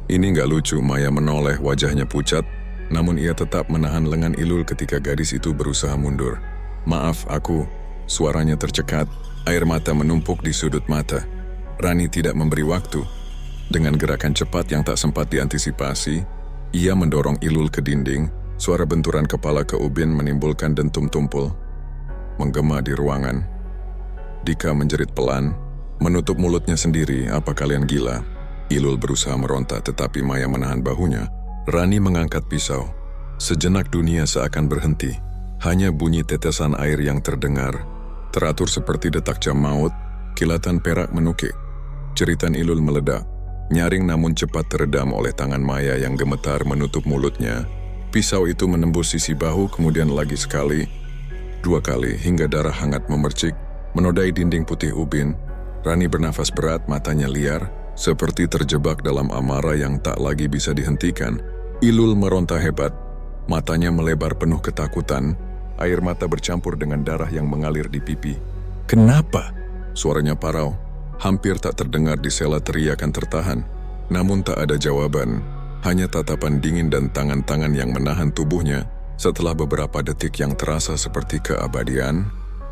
nggak lucu. Maya menoleh, wajahnya pucat. Namun ia tetap menahan lengan Ilul ketika gadis itu berusaha mundur. Maaf, aku. Suaranya tercekat. Air mata menumpuk di sudut mata. Rani tidak memberi waktu. Dengan gerakan cepat yang tak sempat diantisipasi, ia mendorong Ilul ke dinding. Suara benturan kepala ke ubin menimbulkan dentum tumpul. Menggema di ruangan. Dika menjerit pelan, menutup mulutnya sendiri. Apa kalian gila? Ilul berusaha meronta tetapi Maya menahan bahunya. Rani mengangkat pisau. Sejenak dunia seakan berhenti. Hanya bunyi tetesan air yang terdengar. Teratur seperti detak jam maut, kilatan perak menukik. Jeritan Ilul meledak. Nyaring namun cepat teredam oleh tangan Maya yang gemetar menutup mulutnya. Pisau itu menembus sisi bahu, kemudian lagi sekali, 2 kali, hingga darah hangat memercik, menodai dinding putih ubin. Rani bernafas berat, matanya liar, seperti terjebak dalam amarah yang tak lagi bisa dihentikan. Ilul meronta hebat, matanya melebar penuh ketakutan, air mata bercampur dengan darah yang mengalir di pipi. Kenapa? Suaranya parau, hampir tak terdengar di sela teriakan tertahan. Namun tak ada jawaban. Hanya tatapan dingin dan tangan-tangan yang menahan tubuhnya. Setelah beberapa detik yang terasa seperti keabadian,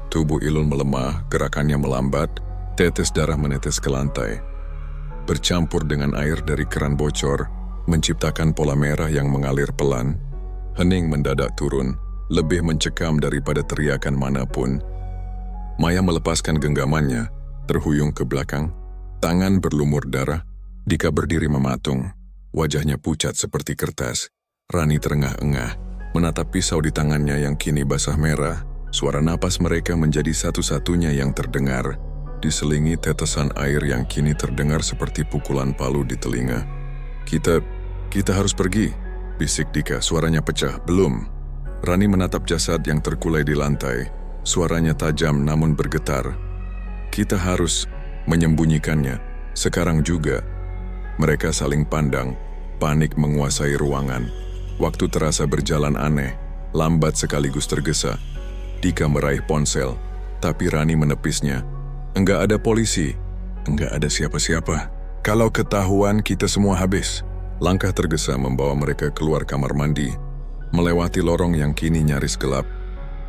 tubuh Ilul melemah, gerakannya melambat, tetes darah menetes ke lantai. Bercampur dengan air dari keran bocor, menciptakan pola merah yang mengalir pelan. Hening mendadak turun, lebih mencekam daripada teriakan manapun. Maya melepaskan genggamannya, terhuyung ke belakang, tangan berlumur darah. Dika berdiri mematung. Wajahnya pucat seperti kertas. Rani terengah-engah, menatap pisau di tangannya yang kini basah merah. Suara napas mereka menjadi satu-satunya yang terdengar, diselingi tetesan air yang kini terdengar seperti pukulan palu di telinga. Kita harus pergi, bisik Dika, suaranya pecah. Belum. Rani menatap jasad yang terkulai di lantai. Suaranya tajam namun bergetar. Kita harus menyembunyikannya, sekarang juga. Mereka saling pandang, panik menguasai ruangan. Waktu terasa berjalan aneh, lambat sekaligus tergesa. Dika meraih ponsel, tapi Rani menepisnya. Enggak ada polisi, enggak ada siapa-siapa. Kalau ketahuan kita semua habis. Langkah tergesa membawa mereka keluar kamar mandi, melewati lorong yang kini nyaris gelap.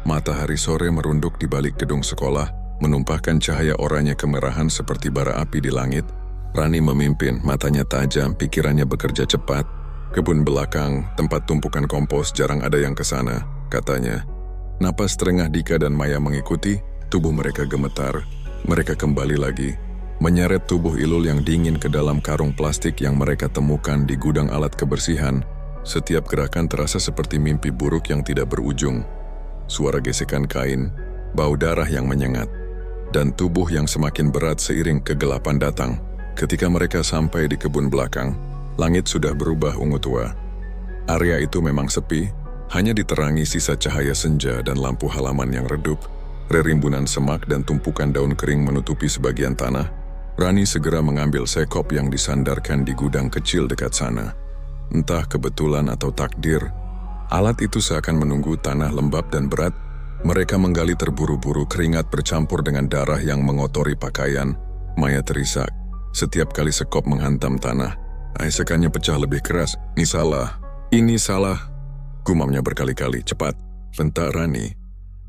Matahari sore merunduk di balik gedung sekolah, menumpahkan cahaya oranye kemerahan seperti bara api di langit. Rani memimpin, matanya tajam, pikirannya bekerja cepat. Kebun belakang, tempat tumpukan kompos, jarang ada yang ke sana, katanya. Napas terengah Dika dan Maya mengikuti, tubuh mereka gemetar. Mereka kembali lagi, menyeret tubuh Ilul yang dingin ke dalam karung plastik yang mereka temukan di gudang alat kebersihan. Setiap gerakan terasa seperti mimpi buruk yang tidak berujung. Suara gesekan kain, bau darah yang menyengat, dan tubuh yang semakin berat seiring kegelapan datang. Ketika mereka sampai di kebun belakang, langit sudah berubah ungu tua. Area itu memang sepi, hanya diterangi sisa cahaya senja dan lampu halaman yang redup. Rerimbunan semak dan tumpukan daun kering menutupi sebagian tanah. Rani segera mengambil sekop yang disandarkan di gudang kecil dekat sana. Entah kebetulan atau takdir, alat itu seakan menunggu tanah lembab dan berat. Mereka menggali terburu-buru, keringat bercampur dengan darah yang mengotori pakaian. Maya terisak. Setiap kali sekop menghantam tanah, aisekannya pecah lebih keras. Ini salah, gumamnya berkali-kali. Cepat, bentak Rani.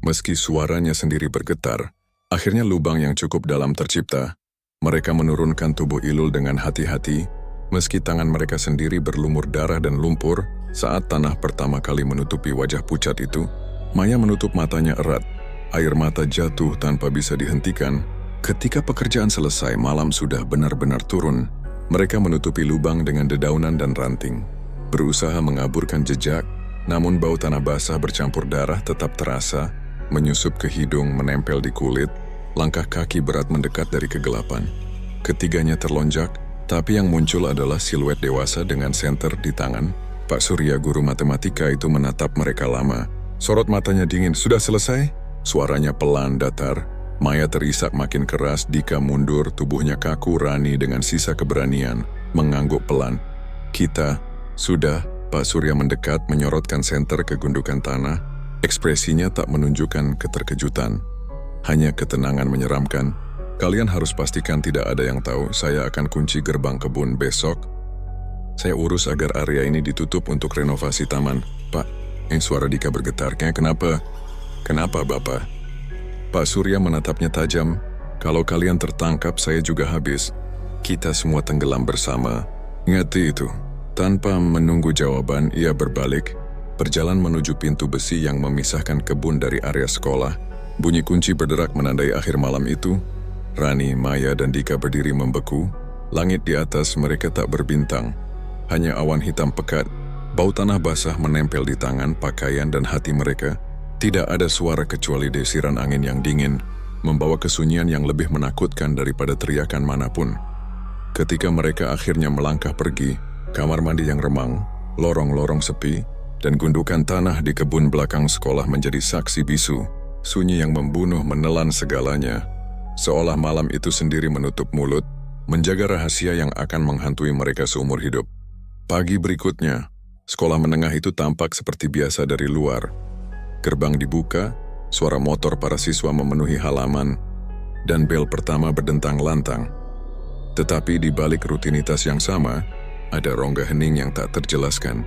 Meski suaranya sendiri bergetar, akhirnya lubang yang cukup dalam tercipta. Mereka menurunkan tubuh Ilul dengan hati-hati, meski tangan mereka sendiri berlumur darah dan lumpur. Saat tanah pertama kali menutupi wajah pucat itu, Maya menutup matanya erat. Air mata jatuh tanpa bisa dihentikan. Ketika pekerjaan selesai, malam sudah benar-benar turun. Mereka menutupi lubang dengan dedaunan dan ranting. Berusaha mengaburkan jejak, namun bau tanah basah bercampur darah tetap terasa, menyusup ke hidung, menempel di kulit. Langkah kaki berat mendekat dari kegelapan. Ketiganya terlonjak, tapi yang muncul adalah siluet dewasa dengan senter di tangan. Pak Surya, guru matematika itu, menatap mereka lama. Sorot matanya dingin. Sudah selesai? Suaranya pelan, datar. Maya terisak makin keras. Dika mundur, tubuhnya kaku. Rani dengan sisa keberanian mengangguk pelan. Kita sudah Pak Surya mendekat menyorotkan senter ke gundukan tanah. Ekspresinya tak menunjukkan keterkejutan, hanya ketenangan menyeramkan. Kalian harus pastikan tidak ada yang tahu saya akan kunci gerbang kebun besok. Saya urus agar area ini ditutup untuk renovasi taman. Pak, suara Dika bergetar. Kenapa? Kenapa, Bapak? Pak Surya menatapnya tajam. Kalau kalian tertangkap, saya juga habis. Kita semua tenggelam bersama. Ngati itu. Tanpa menunggu jawaban, ia berbalik, berjalan menuju pintu besi yang memisahkan kebun dari area sekolah. Bunyi kunci berderak menandai akhir malam itu. Rani, Maya, dan Dika berdiri membeku. Langit di atas mereka tak berbintang. Hanya awan hitam pekat. Bau tanah basah menempel di tangan, pakaian, dan hati mereka. Tidak ada suara kecuali desiran angin yang dingin, membawa kesunyian yang lebih menakutkan daripada teriakan manapun. Ketika mereka akhirnya melangkah pergi, kamar mandi yang remang, lorong-lorong sepi, dan gundukan tanah di kebun belakang sekolah menjadi saksi bisu. Sunyi yang membunuh menelan segalanya. Seolah malam itu sendiri menutup mulut, menjaga rahasia yang akan menghantui mereka seumur hidup. Pagi berikutnya, sekolah menengah itu tampak seperti biasa dari luar. Gerbang dibuka, suara motor para siswa memenuhi halaman, dan bel pertama berdentang lantang. Tetapi di balik rutinitas yang sama, ada rongga hening yang tak terjelaskan.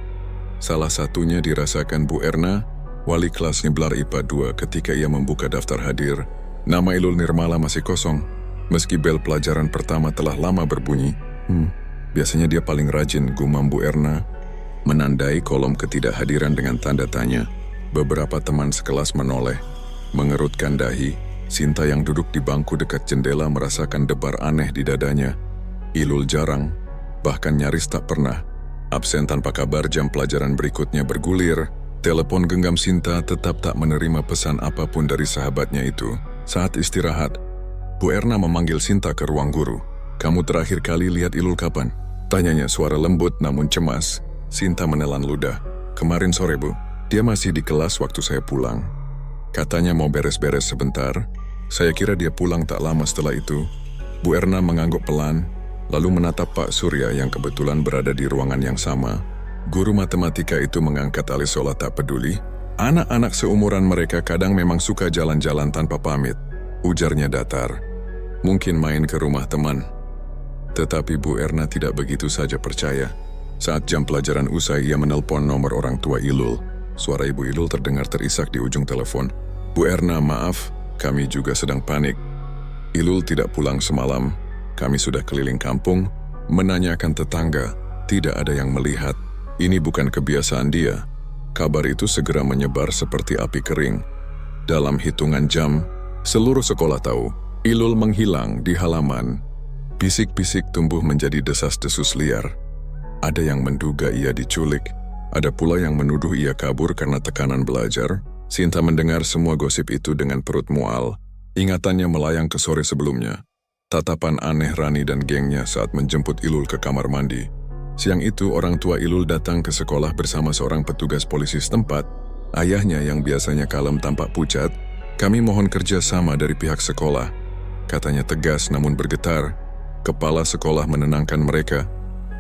Salah satunya dirasakan Bu Erna, wali kelas Niblar IPA 2 ketika ia membuka daftar hadir. Nama Ilul Nirmala masih kosong, meski bel pelajaran pertama telah lama berbunyi. Biasanya dia paling rajin, gumam Bu Erna, menandai kolom ketidakhadiran dengan tanda tanya. Beberapa teman sekelas menoleh, mengerutkan dahi. Sinta yang duduk di bangku dekat jendela merasakan debar aneh di dadanya. Ilul jarang, bahkan nyaris tak pernah absen tanpa kabar. Jam pelajaran berikutnya bergulir. Telepon genggam Sinta tetap tak menerima pesan apapun dari sahabatnya itu. Saat istirahat, Bu Erna memanggil Sinta ke ruang guru. Kamu terakhir kali lihat Ilul kapan? Tanyanya suara lembut namun cemas. Sinta menelan ludah. Kemarin sore, Bu. Dia masih di kelas waktu saya pulang. Katanya mau beres-beres sebentar. Saya kira dia pulang tak lama setelah itu. Bu Erna mengangguk pelan, lalu menatap Pak Surya yang kebetulan berada di ruangan yang sama. Guru matematika itu mengangkat alis seolah tak peduli. Anak-anak seumuran mereka kadang memang suka jalan-jalan tanpa pamit, ujarnya datar. Mungkin main ke rumah teman. Tetapi Bu Erna tidak begitu saja percaya. Saat jam pelajaran usai, ia menelpon nomor orang tua Ilul. Suara Ibu Ilul terdengar terisak di ujung telepon. Bu Erna, maaf, kami juga sedang panik. Ilul tidak pulang semalam. Kami sudah keliling kampung, menanyakan tetangga. Tidak ada yang melihat. Ini bukan kebiasaan dia. Kabar itu segera menyebar seperti api kering. Dalam hitungan jam, seluruh sekolah tahu Ilul menghilang di halaman. Bisik-bisik tumbuh menjadi desas-desus liar. Ada yang menduga ia diculik. Ada pula yang menuduh ia kabur karena tekanan belajar. Sinta mendengar semua gosip itu dengan perut mual. Ingatannya melayang ke sore sebelumnya. Tatapan aneh Rani dan gengnya saat menjemput Ilul ke kamar mandi. Siang itu orang tua Ilul datang ke sekolah bersama seorang petugas polisi setempat. Ayahnya yang biasanya kalem tampak pucat. Kami mohon kerja sama dari pihak sekolah. Katanya tegas namun bergetar. Kepala sekolah menenangkan mereka.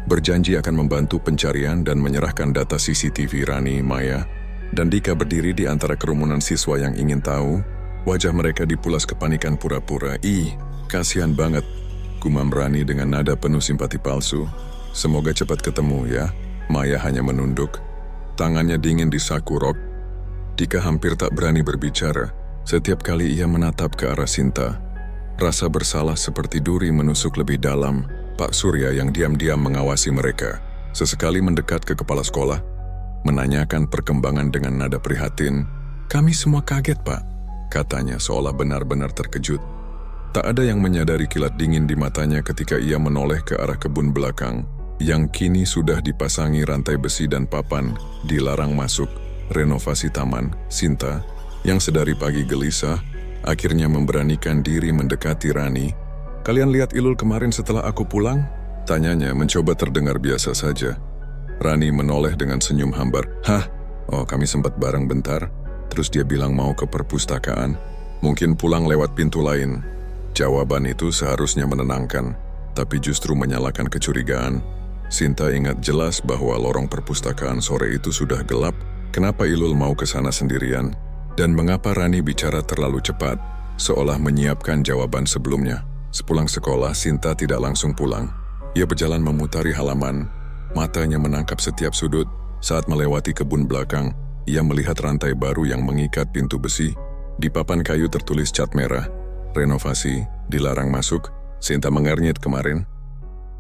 Berjanji akan membantu pencarian dan menyerahkan data CCTV. Rani, Maya, dan Dika berdiri di antara kerumunan siswa yang ingin tahu. Wajah mereka dipulas kepanikan pura-pura. Kasihan banget, gumam Rani dengan nada penuh simpati palsu. Semoga cepat ketemu ya. Maya hanya menunduk. Tangannya dingin di saku rok. Dika hampir tak berani berbicara. Setiap kali ia menatap ke arah Sinta, rasa bersalah seperti duri menusuk lebih dalam. Pak Surya yang diam-diam mengawasi mereka, sesekali mendekat ke kepala sekolah, menanyakan perkembangan dengan nada prihatin. Kami semua kaget, Pak, katanya seolah benar-benar terkejut. Tak ada yang menyadari kilat dingin di matanya ketika ia menoleh ke arah kebun belakang, yang kini sudah dipasangi rantai besi dan papan, dilarang masuk, renovasi taman. Sinta, yang sedari pagi gelisah, akhirnya memberanikan diri mendekati Rani. Kalian lihat Ilul kemarin setelah aku pulang? Tanyanya mencoba terdengar biasa saja. Rani menoleh dengan senyum hambar. Hah? Oh, kami sempat bareng bentar. Terus dia bilang mau ke perpustakaan. Mungkin pulang lewat pintu lain. Jawaban itu seharusnya menenangkan, tapi justru menyalakan kecurigaan. Sinta ingat jelas bahwa lorong perpustakaan sore itu sudah gelap. Kenapa Ilul mau ke sana sendirian? Dan mengapa Rani bicara terlalu cepat, seolah menyiapkan jawaban sebelumnya? Sepulang sekolah, Sinta tidak langsung pulang. Ia berjalan memutari halaman, matanya menangkap setiap sudut. Saat melewati kebun belakang, ia melihat rantai baru yang mengikat pintu besi. Di papan kayu tertulis cat merah, renovasi, dilarang masuk. Sinta mengernyit kemarin.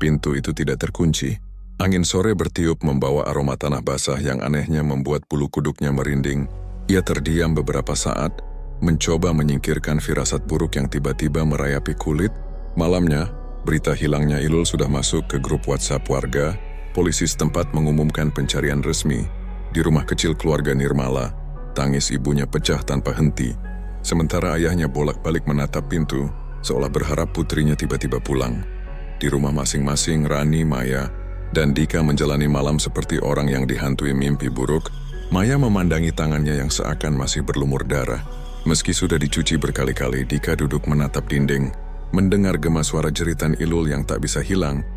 Pintu itu tidak terkunci. Angin sore bertiup membawa aroma tanah basah yang anehnya membuat bulu kuduknya merinding. Ia terdiam beberapa saat, mencoba menyingkirkan firasat buruk yang tiba-tiba merayapi kulit. Malamnya, berita hilangnya Ilul sudah masuk ke grup WhatsApp warga. Polisi setempat mengumumkan pencarian resmi. Di rumah kecil keluarga Nirmala, tangis ibunya pecah tanpa henti. Sementara ayahnya bolak-balik menatap pintu, seolah berharap putrinya tiba-tiba pulang. Di rumah masing-masing, Rani, Maya, dan Dika menjalani malam seperti orang yang dihantui mimpi buruk. Maya memandangi tangannya yang seakan masih berlumur darah. Meski sudah dicuci berkali-kali, Dika duduk menatap dinding, mendengar gema suara jeritan Ilul yang tak bisa hilang.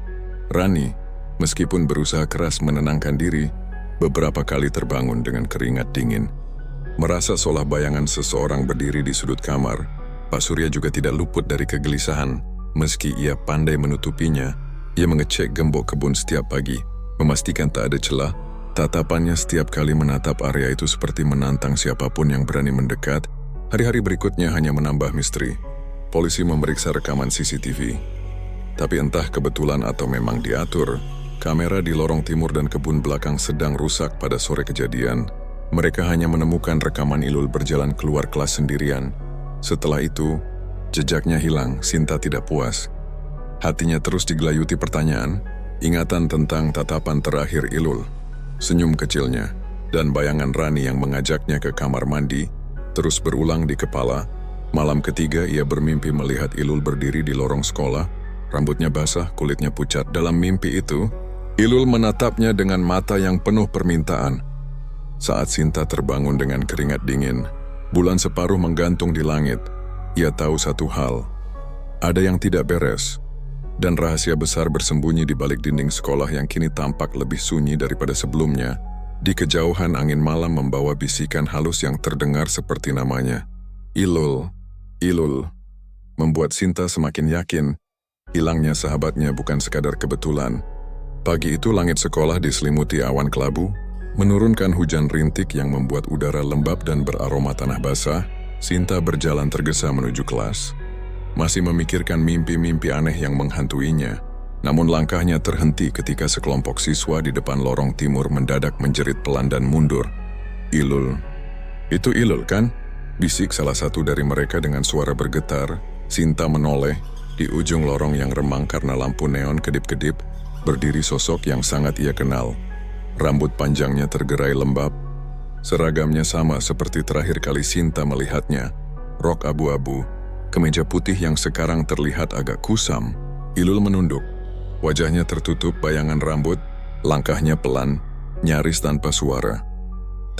Rani, meskipun berusaha keras menenangkan diri, beberapa kali terbangun dengan keringat dingin. Merasa seolah bayangan seseorang berdiri di sudut kamar, Pak Surya juga tidak luput dari kegelisahan. Meski ia pandai menutupinya, ia mengecek gembok kebun setiap pagi, memastikan tak ada celah. Tatapannya setiap kali menatap area itu seperti menantang siapapun yang berani mendekat. Hari-hari berikutnya hanya menambah misteri. Polisi memeriksa rekaman CCTV. Tapi entah kebetulan atau memang diatur, kamera di lorong timur dan kebun belakang sedang rusak pada sore kejadian. Mereka hanya menemukan rekaman Ilul berjalan keluar kelas sendirian. Setelah itu, jejaknya hilang. Sinta tidak puas. Hatinya terus digelayuti pertanyaan, ingatan tentang tatapan terakhir Ilul, senyum kecilnya, dan bayangan Rani yang mengajaknya ke kamar mandi terus berulang di kepala. Malam ketiga ia bermimpi melihat Ilul berdiri di lorong sekolah, rambutnya basah, kulitnya pucat. Dalam mimpi itu, Ilul menatapnya dengan mata yang penuh permintaan. Saat Sinta terbangun dengan keringat dingin, bulan separuh menggantung di langit. Ia tahu satu hal, ada yang tidak beres, dan rahasia besar bersembunyi di balik dinding sekolah yang kini tampak lebih sunyi daripada sebelumnya. Di kejauhan angin malam membawa bisikan halus yang terdengar seperti namanya. Ilul, Ilul, membuat Sinta semakin yakin, hilangnya sahabatnya bukan sekadar kebetulan. Pagi itu langit sekolah diselimuti awan kelabu, menurunkan hujan rintik yang membuat udara lembab dan beraroma tanah basah. Sinta berjalan tergesa menuju kelas, masih memikirkan mimpi-mimpi aneh yang menghantuinya. Namun langkahnya terhenti ketika sekelompok siswa di depan lorong timur mendadak menjerit pelan dan mundur. Ilul. Itu Ilul kan? Bisik salah satu dari mereka dengan suara bergetar. Sinta menoleh. Di ujung lorong yang remang karena lampu neon kedip-kedip, berdiri sosok yang sangat ia kenal. Rambut panjangnya tergerai lembab. Seragamnya sama seperti terakhir kali Sinta melihatnya. Rok abu-abu, kemeja putih yang sekarang terlihat agak kusam. Ilul menunduk. Wajahnya tertutup bayangan rambut, langkahnya pelan, nyaris tanpa suara.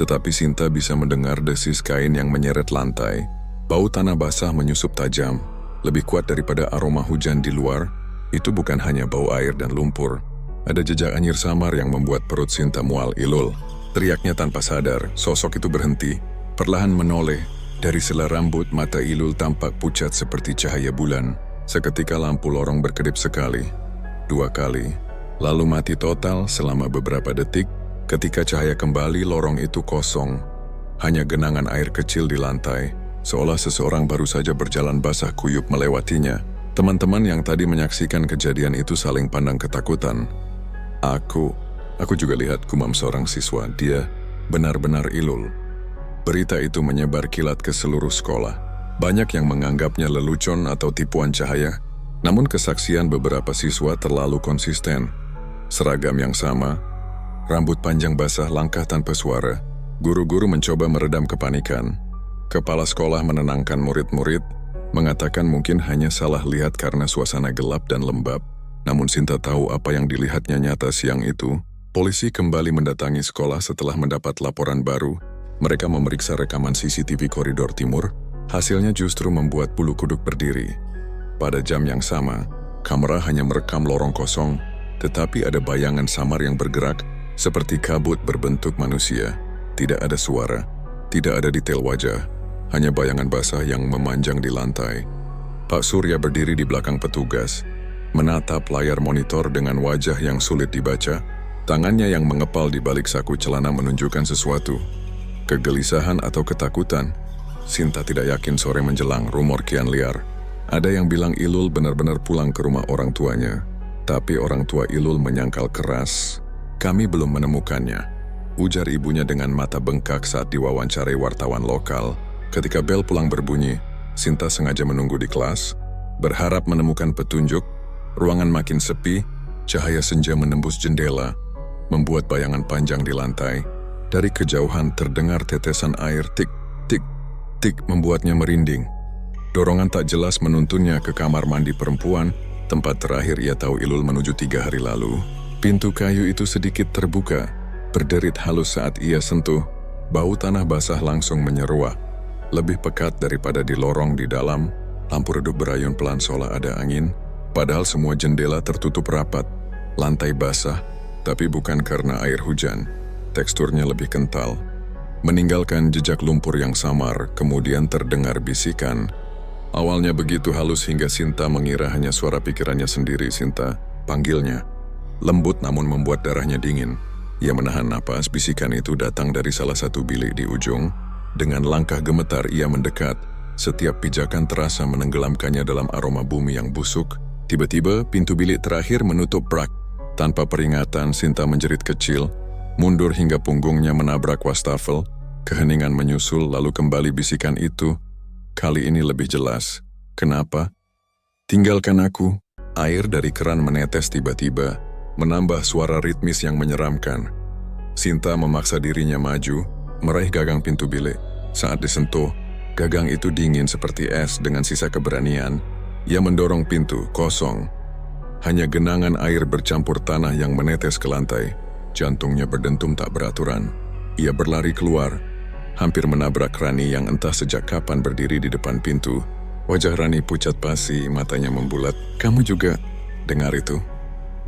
Tetapi Sinta bisa mendengar desis kain yang menyeret lantai. Bau tanah basah menyusup tajam, lebih kuat daripada aroma hujan di luar. Itu bukan hanya bau air dan lumpur. Ada jejak anyir samar yang membuat perut Sinta mual. Ilul. Teriaknya tanpa sadar, sosok itu berhenti, perlahan menoleh. Dari sela rambut, mata Ilul tampak pucat seperti cahaya bulan. Seketika lampu lorong berkedip sekali, 2 kali, lalu mati total selama beberapa detik. Ketika cahaya kembali, lorong itu kosong. Hanya genangan air kecil di lantai, seolah seseorang baru saja berjalan basah kuyup melewatinya. Teman-teman yang tadi menyaksikan kejadian itu saling pandang ketakutan. Aku juga lihat, gumam seorang siswa. Dia benar-benar Ilul. Berita itu menyebar kilat ke seluruh sekolah. Banyak yang menganggapnya lelucon atau tipuan cahaya. Namun kesaksian beberapa siswa terlalu konsisten. Seragam yang sama, rambut panjang basah, langkah tanpa suara. Guru-guru mencoba meredam kepanikan. Kepala sekolah menenangkan murid-murid, mengatakan mungkin hanya salah lihat karena suasana gelap dan lembab. Namun Sinta tahu apa yang dilihatnya nyata siang itu. Polisi kembali mendatangi sekolah setelah mendapat laporan baru. Mereka memeriksa rekaman CCTV koridor timur. Hasilnya justru membuat bulu kuduk berdiri. Pada jam yang sama, kamera hanya merekam lorong kosong. tetapi ada bayangan samar yang bergerak seperti kabut berbentuk manusia. Tidak ada suara, tidak ada detail wajah, hanya bayangan basah yang memanjang di lantai. Pak Surya berdiri di belakang petugas, menatap layar monitor dengan wajah yang sulit dibaca. Tangannya yang mengepal di balik saku celana menunjukkan sesuatu. Kegelisahan atau ketakutan. Sinta tidak yakin sore menjelang, rumor kian liar. Ada yang bilang Ilul benar-benar pulang ke rumah orang tuanya. Tapi orang tua Ilul menyangkal keras. Kami belum menemukannya, ujar ibunya dengan mata bengkak saat diwawancarai wartawan lokal. Ketika bel pulang berbunyi, Sinta sengaja menunggu di kelas, berharap menemukan petunjuk. Ruangan makin sepi, cahaya senja menembus jendela, membuat bayangan panjang di lantai. Dari kejauhan terdengar tetesan air tik, tik, tik membuatnya merinding. Dorongan tak jelas menuntunnya ke kamar mandi perempuan, tempat terakhir ia tahu Ilul menuju 3 hari lalu. Pintu kayu itu sedikit terbuka, berderit halus saat ia sentuh. Bau tanah basah langsung menyeruak. Lebih pekat daripada di lorong di dalam, lampu redup berayun pelan seolah ada angin, padahal semua jendela tertutup rapat. Lantai basah, tapi bukan karena air hujan. Teksturnya lebih kental, meninggalkan jejak lumpur yang samar. Kemudian terdengar bisikan. Awalnya begitu halus hingga Sinta mengira hanya suara pikirannya sendiri. Sinta, panggilnya. Lembut namun membuat darahnya dingin. Ia menahan napas. Bisikan itu datang dari salah satu bilik di ujung. Dengan langkah gemetar ia mendekat. Setiap pijakan terasa menenggelamkannya dalam aroma bumi yang busuk. Tiba-tiba pintu bilik terakhir menutup brak. Tanpa peringatan, Sinta menjerit kecil, mundur hingga punggungnya menabrak wastafel. Keheningan menyusul, lalu kembali bisikan itu. Kali ini lebih jelas. Kenapa? Tinggalkan aku. Air dari keran menetes tiba-tiba, menambah suara ritmis yang menyeramkan. Sinta memaksa dirinya maju, meraih gagang pintu bilik. Saat disentuh, gagang itu dingin seperti es. Dengan sisa keberanian, ia mendorong pintu, kosong. Hanya genangan air bercampur tanah yang menetes ke lantai. Jantungnya berdentum tak beraturan. Ia berlari keluar, hampir menabrak Rani yang entah sejak kapan berdiri di depan pintu. Wajah Rani pucat pasi, matanya membulat. Kamu juga? Dengar itu?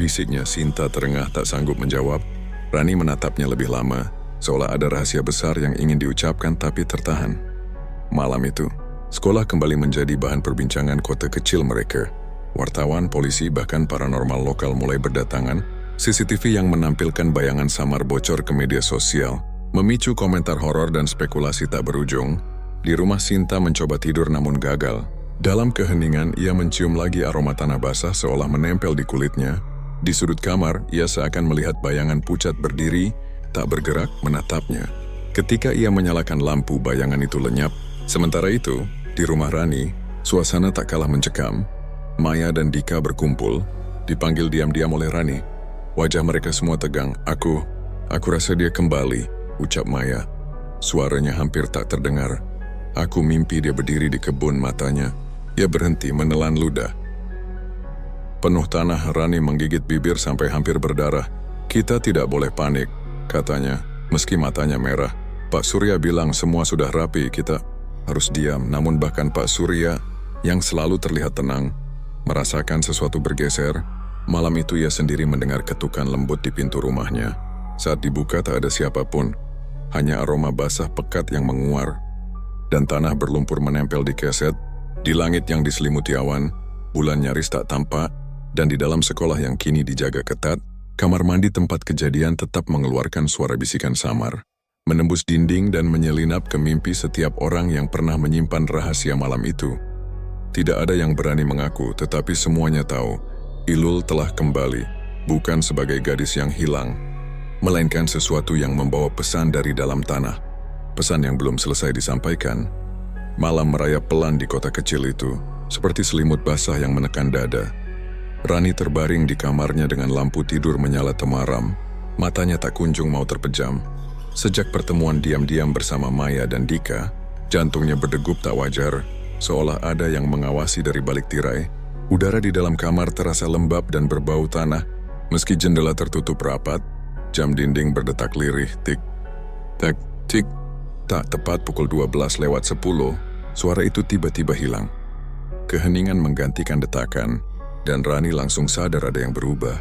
Bisiknya. Sinta terengah tak sanggup menjawab. Rani menatapnya lebih lama, seolah ada rahasia besar yang ingin diucapkan tapi tertahan. Malam itu, sekolah kembali menjadi bahan perbincangan kota kecil mereka. Wartawan, polisi, bahkan paranormal lokal mulai berdatangan. CCTV yang menampilkan bayangan samar bocor ke media sosial, memicu komentar horor dan spekulasi tak berujung. Di rumah Sinta mencoba tidur namun gagal. Dalam keheningan, ia mencium lagi aroma tanah basah seolah menempel di kulitnya. Di sudut kamar, ia seakan melihat bayangan pucat berdiri, tak bergerak, menatapnya. Ketika ia menyalakan lampu, bayangan itu lenyap. Sementara itu, di rumah Rani, suasana tak kalah mencekam. Maya dan Dika berkumpul, dipanggil diam-diam oleh Rani. Wajah mereka semua tegang. Aku rasa dia kembali, ucap Maya. Suaranya hampir tak terdengar. Aku mimpi dia berdiri di kebun. Matanya. Ia berhenti menelan ludah. Penuh tanah. Rani menggigit bibir sampai hampir berdarah. Kita tidak boleh panik, katanya, meski matanya merah. Pak Surya bilang semua sudah rapi, kita harus diam. Namun bahkan Pak Surya, yang selalu terlihat tenang, merasakan sesuatu bergeser. Malam itu ia sendiri mendengar ketukan lembut di pintu rumahnya. Saat dibuka tak ada siapapun, hanya aroma basah pekat yang menguar. Dan tanah berlumpur menempel di keset. Di langit yang diselimuti awan, bulan nyaris tak tampak. Dan di dalam sekolah yang kini dijaga ketat, kamar mandi tempat kejadian tetap mengeluarkan suara bisikan samar, menembus dinding dan menyelinap ke mimpi setiap orang yang pernah menyimpan rahasia malam itu. Tidak ada yang berani mengaku, tetapi semuanya tahu, Ilul telah kembali, bukan sebagai gadis yang hilang, melainkan sesuatu yang membawa pesan dari dalam tanah. Pesan yang belum selesai disampaikan. Malam merayap pelan di kota kecil itu, seperti selimut basah yang menekan dada. Rani terbaring di kamarnya dengan lampu tidur menyala temaram. Matanya tak kunjung mau terpejam. Sejak pertemuan diam-diam bersama Maya dan Dika, jantungnya berdegup tak wajar, seolah ada yang mengawasi dari balik tirai. Udara di dalam kamar terasa lembab dan berbau tanah. Meski jendela tertutup rapat, jam dinding berdetak lirih. Tik, tak, tik. Tak tepat pukul 12:10, suara itu tiba-tiba hilang. Keheningan menggantikan detakan, dan Rani langsung sadar ada yang berubah.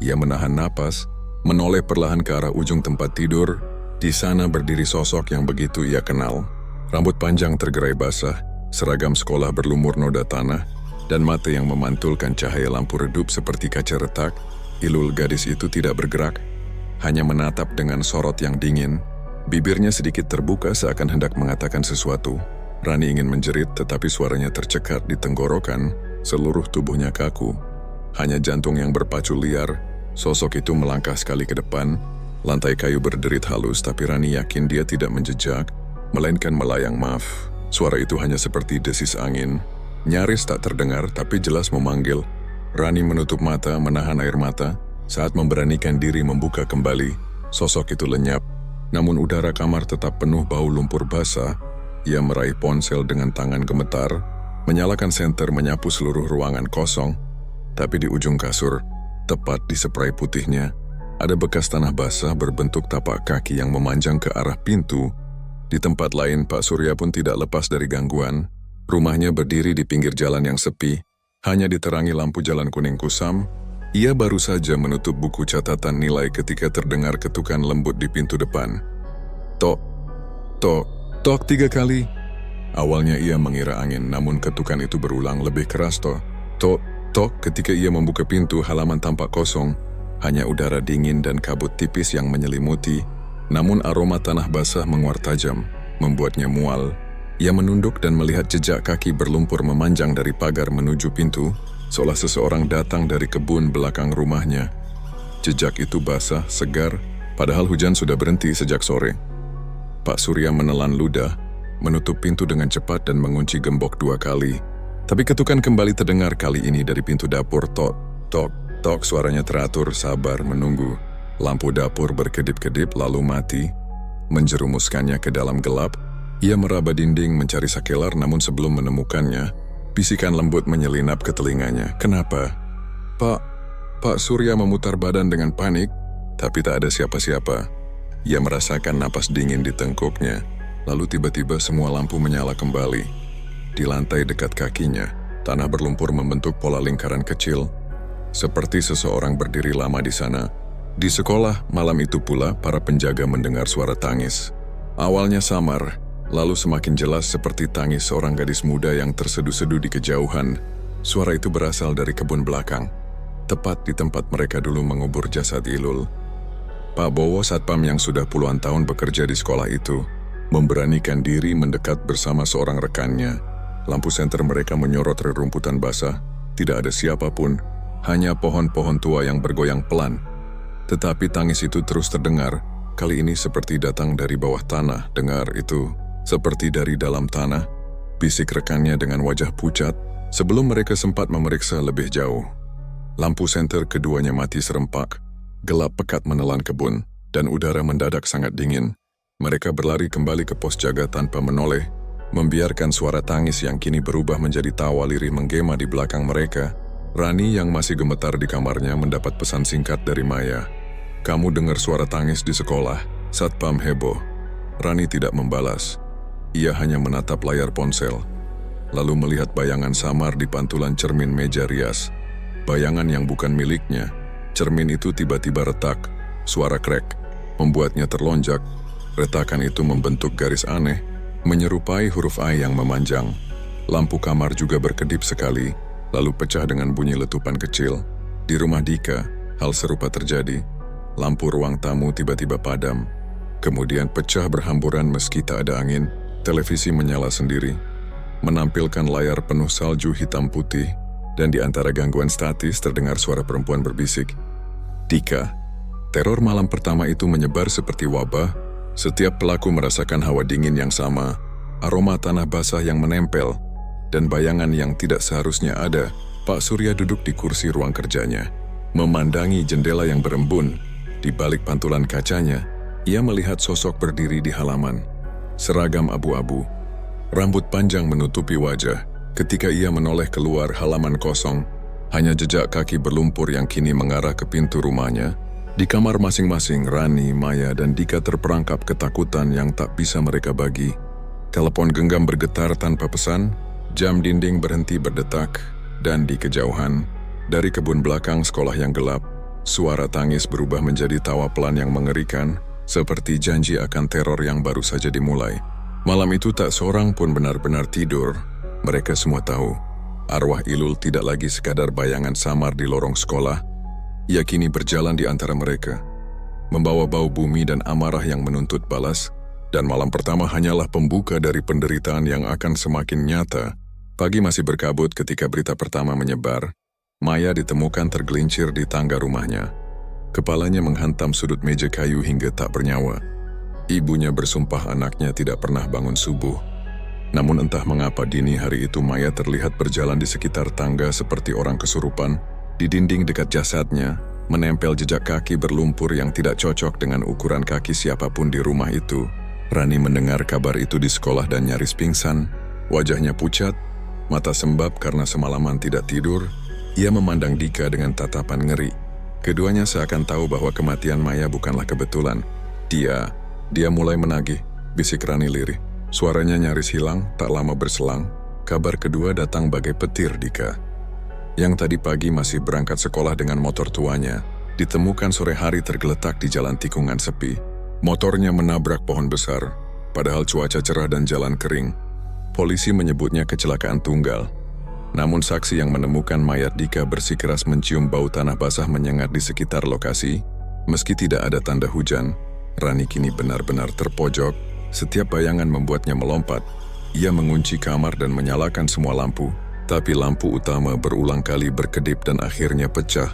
Ia menahan napas, menoleh perlahan ke arah ujung tempat tidur. Di sana berdiri sosok yang begitu ia kenal. Rambut panjang tergerai basah, seragam sekolah berlumur noda tanah, dan mata yang memantulkan cahaya lampu redup seperti kaca retak. Ilul gadis itu tidak bergerak, hanya menatap dengan sorot yang dingin. Bibirnya sedikit terbuka seakan hendak mengatakan sesuatu. Rani ingin menjerit tetapi suaranya tercekat di tenggorokan, seluruh tubuhnya kaku. Hanya jantung yang berpacu liar. Sosok itu melangkah sekali ke depan. Lantai kayu berderit halus tapi Rani yakin dia tidak menjejak, melainkan melayang. Maaf. Suara itu hanya seperti desis angin. Nyaris tak terdengar tapi jelas memanggil. Rani menutup mata, menahan air mata. Saat memberanikan diri membuka kembali, sosok itu lenyap. Namun udara kamar tetap penuh bau lumpur basah. Ia meraih ponsel dengan tangan gemetar, menyalakan senter menyapu seluruh ruangan kosong. Tapi di ujung kasur, tepat di spray putihnya, ada bekas tanah basah berbentuk tapak kaki yang memanjang ke arah pintu. Di tempat lain, Pak Surya pun tidak lepas dari gangguan. Rumahnya berdiri di pinggir jalan yang sepi, hanya diterangi lampu jalan kuning kusam. Ia baru saja menutup buku catatan nilai ketika terdengar ketukan lembut di pintu depan. Tok, tok, tok 3 kali. Awalnya ia mengira angin, namun ketukan itu berulang lebih keras. Tok, tok, tok. Ketika ia membuka pintu, halaman tampak kosong. Hanya udara dingin dan kabut tipis yang menyelimuti. Namun aroma tanah basah menguar tajam, membuatnya mual. Ia menunduk dan melihat jejak kaki berlumpur memanjang dari pagar menuju pintu, seolah seseorang datang dari kebun belakang rumahnya. Jejak itu basah, segar, padahal hujan sudah berhenti sejak sore. Pak Surya menelan ludah, menutup pintu dengan cepat dan mengunci gembok 2 kali. Tapi ketukan kembali terdengar kali ini dari pintu dapur. Tok, tok, tok. Suaranya teratur, sabar, menunggu. Lampu dapur berkedip-kedip lalu mati, menjerumuskannya ke dalam gelap. Ia meraba dinding mencari sakelar, namun sebelum menemukannya, bisikan lembut menyelinap ke telinganya. Kenapa? Pak Surya memutar badan dengan panik, tapi tak ada siapa-siapa. Ia merasakan napas dingin di tengkuknya, lalu tiba-tiba semua lampu menyala kembali. Di lantai dekat kakinya, tanah berlumpur membentuk pola lingkaran kecil, seperti seseorang berdiri lama di sana. Di sekolah, malam itu pula, para penjaga mendengar suara tangis. Awalnya samar, lalu semakin jelas seperti tangis seorang gadis muda yang terseduh-seduh di kejauhan. Suara itu berasal dari kebun belakang, tepat di tempat mereka dulu mengubur jasad Ilul. Pak Bowo, satpam yang sudah puluhan tahun bekerja di sekolah itu, memberanikan diri mendekat bersama seorang rekannya. Lampu senter mereka menyorot rerumputan basah. Tidak ada siapapun, hanya pohon-pohon tua yang bergoyang pelan. Tetapi tangis itu terus terdengar, kali ini seperti datang dari bawah tanah. Dengar itu, seperti dari dalam tanah, bisik rekannya dengan wajah pucat, sebelum mereka sempat memeriksa lebih jauh. Lampu senter keduanya mati serempak, gelap pekat menelan kebun, dan udara mendadak sangat dingin. Mereka berlari kembali ke pos jaga tanpa menoleh, membiarkan suara tangis yang kini berubah menjadi tawa lirih menggema di belakang mereka. Rani yang masih gemetar di kamarnya mendapat pesan singkat dari Maya. Kamu dengar suara tangis di sekolah? Satpam heboh. Rani tidak membalas. Ia hanya menatap layar ponsel, lalu melihat bayangan samar di pantulan cermin meja rias. Bayangan yang bukan miliknya. Cermin itu tiba-tiba retak. Suara krek membuatnya terlonjak. Retakan itu membentuk garis aneh, menyerupai huruf A yang memanjang. Lampu kamar juga berkedip sekali, lalu pecah dengan bunyi letupan kecil. Di rumah Dika, hal serupa terjadi. Lampu ruang tamu tiba-tiba padam, kemudian pecah berhamburan meski tak ada angin. Televisi menyala sendiri, menampilkan layar penuh salju hitam putih, dan di antara gangguan statis terdengar suara perempuan berbisik. Dika. Teror malam pertama itu menyebar seperti wabah. Setiap pelaku merasakan hawa dingin yang sama, aroma tanah basah yang menempel, dan bayangan yang tidak seharusnya ada. Pak Surya duduk di kursi ruang kerjanya, memandangi jendela yang berembun. Di balik pantulan kacanya, ia melihat sosok berdiri di halaman. Seragam abu-abu, rambut panjang menutupi wajah. Ketika ia menoleh keluar halaman kosong, hanya jejak kaki berlumpur yang kini mengarah ke pintu rumahnya. Di kamar masing-masing, Rani, Maya, dan Dika terperangkap ketakutan yang tak bisa mereka bagi. Telepon genggam bergetar tanpa pesan, jam dinding berhenti berdetak, dan di kejauhan, dari kebun belakang sekolah yang gelap, Suara tangis berubah menjadi tawa pelan yang mengerikan, seperti janji akan teror yang baru saja dimulai. Malam itu tak seorang pun benar-benar tidur. Mereka semua tahu, arwah Ilul tidak lagi sekadar bayangan samar di lorong sekolah. Ia kini berjalan di antara mereka, membawa bau bumi dan amarah yang menuntut balas. Dan malam pertama hanyalah pembuka dari penderitaan yang akan semakin nyata. Pagi masih berkabut ketika berita pertama menyebar. Maya ditemukan tergelincir di tangga rumahnya. Kepalanya menghantam sudut meja kayu hingga tak bernyawa. Ibunya bersumpah anaknya tidak pernah bangun subuh. Namun entah mengapa dini hari itu Maya terlihat berjalan di sekitar tangga seperti orang kesurupan. Di dinding dekat jasadnya, menempel jejak kaki berlumpur yang tidak cocok dengan ukuran kaki siapapun di rumah itu. Rani mendengar kabar itu di sekolah dan nyaris pingsan. Wajahnya pucat, mata sembab karena semalaman tidak tidur. Ia memandang Dika dengan tatapan ngeri. Keduanya seakan tahu bahwa kematian Maya bukanlah kebetulan. Dia mulai menagih, bisik Rani lirih. Suaranya nyaris hilang, tak lama berselang. Kabar kedua datang bagai petir Dika. Yang tadi pagi masih berangkat sekolah dengan motor tuanya, ditemukan sore hari tergeletak di jalan tikungan sepi. Motornya menabrak pohon besar, padahal cuaca cerah dan jalan kering. Polisi menyebutnya kecelakaan tunggal. Namun saksi yang menemukan mayat Dika bersikeras mencium bau tanah basah menyengat di sekitar lokasi. Meski tidak ada tanda hujan, Rani kini benar-benar terpojok. Setiap bayangan membuatnya melompat. Ia mengunci kamar dan menyalakan semua lampu. Tapi lampu utama berulang kali berkedip dan akhirnya pecah.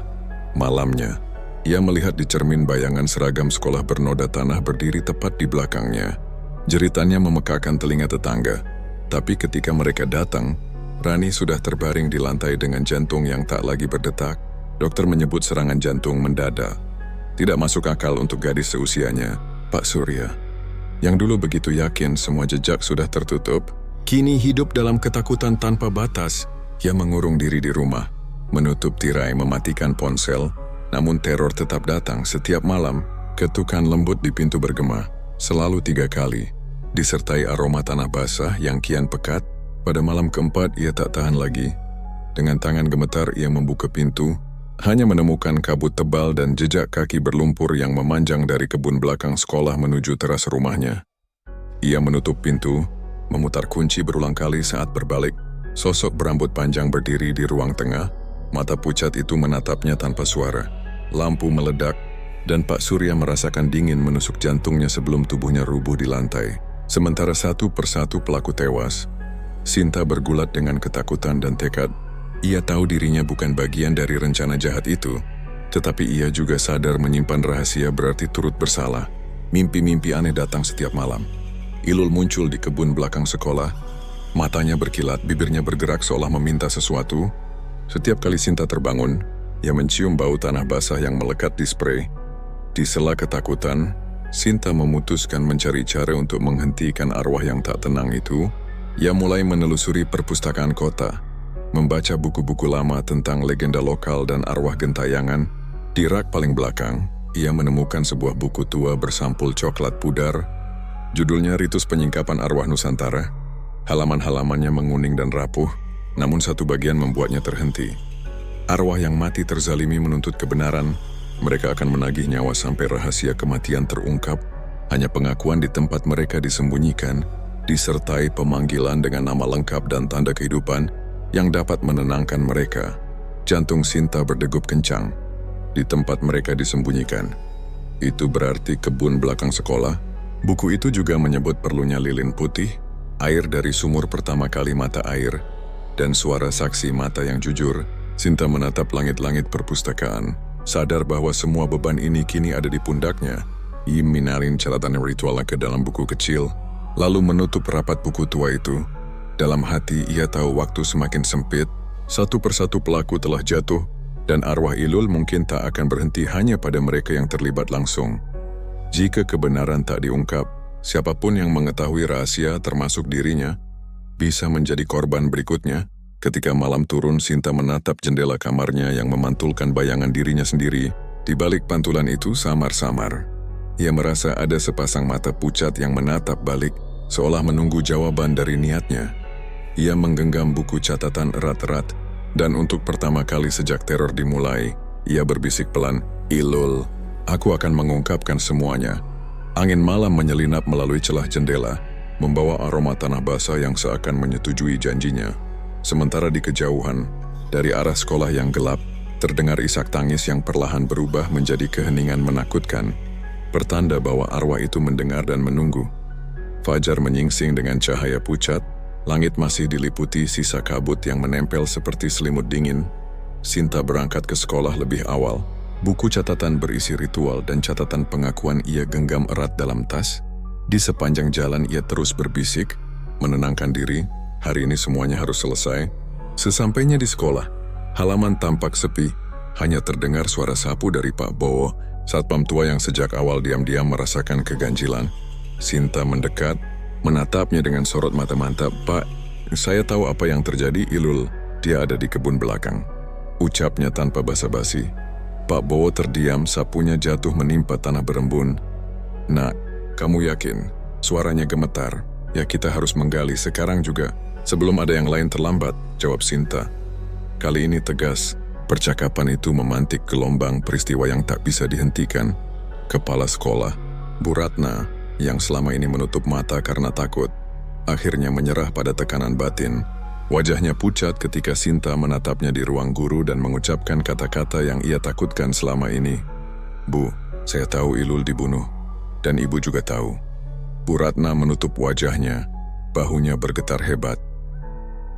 Malamnya, ia melihat di cermin bayangan seragam sekolah bernoda tanah berdiri tepat di belakangnya. Jeritannya memekakan telinga tetangga. Tapi ketika mereka datang, Rani sudah terbaring di lantai dengan jantung yang tak lagi berdetak. Dokter menyebut serangan jantung mendadak. Tidak masuk akal untuk gadis seusianya, Pak Surya. Yang dulu begitu yakin semua jejak sudah tertutup, kini hidup dalam ketakutan tanpa batas. Ia mengurung diri di rumah, menutup tirai, mematikan ponsel. Namun teror tetap datang setiap malam. Ketukan lembut di pintu bergema, selalu 3 kali. Disertai aroma tanah basah yang kian pekat. Pada malam keempat ia tak tahan lagi. Dengan tangan gemetar ia membuka pintu, hanya menemukan kabut tebal dan jejak kaki berlumpur yang memanjang dari kebun belakang sekolah menuju teras rumahnya. Ia menutup pintu, memutar kunci berulang kali saat berbalik. Sosok berambut panjang berdiri di ruang tengah, mata pucat itu menatapnya tanpa suara. Lampu meledak, dan Pak Surya merasakan dingin menusuk jantungnya sebelum tubuhnya rubuh di lantai. Sementara satu persatu pelaku tewas, Sinta bergulat dengan ketakutan dan tekad. Ia tahu dirinya bukan bagian dari rencana jahat itu, tetapi ia juga sadar menyimpan rahasia berarti turut bersalah. Mimpi-mimpi aneh datang setiap malam. Ilul muncul di kebun belakang sekolah. Matanya berkilat, bibirnya bergerak seolah meminta sesuatu. Setiap kali Sinta terbangun, ia mencium bau tanah basah yang melekat di spray. Di sela ketakutan, Sinta memutuskan mencari cara untuk menghentikan arwah yang tak tenang itu. Ia mulai menelusuri perpustakaan kota, membaca buku-buku lama tentang legenda lokal dan arwah gentayangan. Di rak paling belakang, ia menemukan sebuah buku tua bersampul coklat pudar. Judulnya Ritus Penyingkapan Arwah Nusantara. Halaman-halamannya menguning dan rapuh, namun satu bagian membuatnya terhenti. Arwah yang mati terzalimi menuntut kebenaran. Mereka akan menagih nyawa sampai rahasia kematian terungkap. Hanya pengakuan di tempat mereka disembunyikan, disertai pemanggilan dengan nama lengkap dan tanda kehidupan yang dapat menenangkan mereka. Jantung Sinta berdegup kencang. Di tempat mereka disembunyikan, itu berarti kebun belakang sekolah. Buku itu juga menyebut perlunya lilin putih, air dari sumur pertama kali mata air, dan suara saksi mata yang jujur. Sinta menatap langit-langit perpustakaan, sadar bahwa semua beban ini kini ada di pundaknya. Ia minarin catatan ritualnya ke dalam buku kecil, lalu menutup rapat buku tua itu. Dalam hati ia tahu waktu semakin sempit. Satu persatu pelaku telah jatuh, dan arwah Ilul mungkin tak akan berhenti hanya pada mereka yang terlibat langsung. Jika kebenaran tak diungkap, siapapun yang mengetahui rahasia termasuk dirinya, bisa menjadi korban berikutnya. Ketika malam turun, Sinta menatap jendela kamarnya yang memantulkan bayangan dirinya sendiri. Di balik pantulan itu samar-samar, ia merasa ada sepasang mata pucat yang menatap balik, seolah menunggu jawaban dari niatnya. Ia menggenggam buku catatan erat-erat, dan untuk pertama kali sejak teror dimulai, Ia berbisik pelan, "Ilul, aku akan mengungkapkan semuanya." Angin malam menyelinap melalui celah jendela, membawa aroma tanah basah yang seakan menyetujui janjinya. Sementara di kejauhan, dari arah sekolah yang gelap, terdengar isak tangis yang perlahan berubah menjadi keheningan menakutkan, pertanda bahwa arwah itu mendengar dan menunggu. Fajar menyingsing dengan cahaya pucat, langit masih diliputi sisa kabut yang menempel seperti selimut dingin. Sinta berangkat ke sekolah lebih awal. Buku catatan berisi ritual dan catatan pengakuan ia genggam erat dalam tas. Di sepanjang jalan ia terus berbisik, menenangkan diri, hari ini semuanya harus selesai. Sesampainya di sekolah, halaman tampak sepi, hanya terdengar suara sapu dari Pak Bowo, satpam tua yang sejak awal diam-diam merasakan keganjilan. Sinta mendekat, menatapnya dengan sorot mata mantap. "Pak, saya tahu apa yang terjadi, Ilul. Dia ada di kebun belakang," ucapnya tanpa basa-basi. Pak Bowo terdiam, sapunya jatuh menimpa tanah berembun. "Nak, kamu yakin?" Suaranya gemetar. "Ya, kita harus menggali sekarang juga, sebelum ada yang lain terlambat," jawab Sinta. Kali ini tegas, percakapan itu memantik gelombang peristiwa yang tak bisa dihentikan. Kepala sekolah, Bu Ratna, yang selama ini menutup mata karena takut, akhirnya menyerah pada tekanan batin. Wajahnya pucat ketika Sinta menatapnya di ruang guru dan mengucapkan kata-kata yang ia takutkan selama ini. "Bu, saya tahu Ilul dibunuh, dan ibu juga tahu." Bu Ratna menutup wajahnya, bahunya bergetar hebat.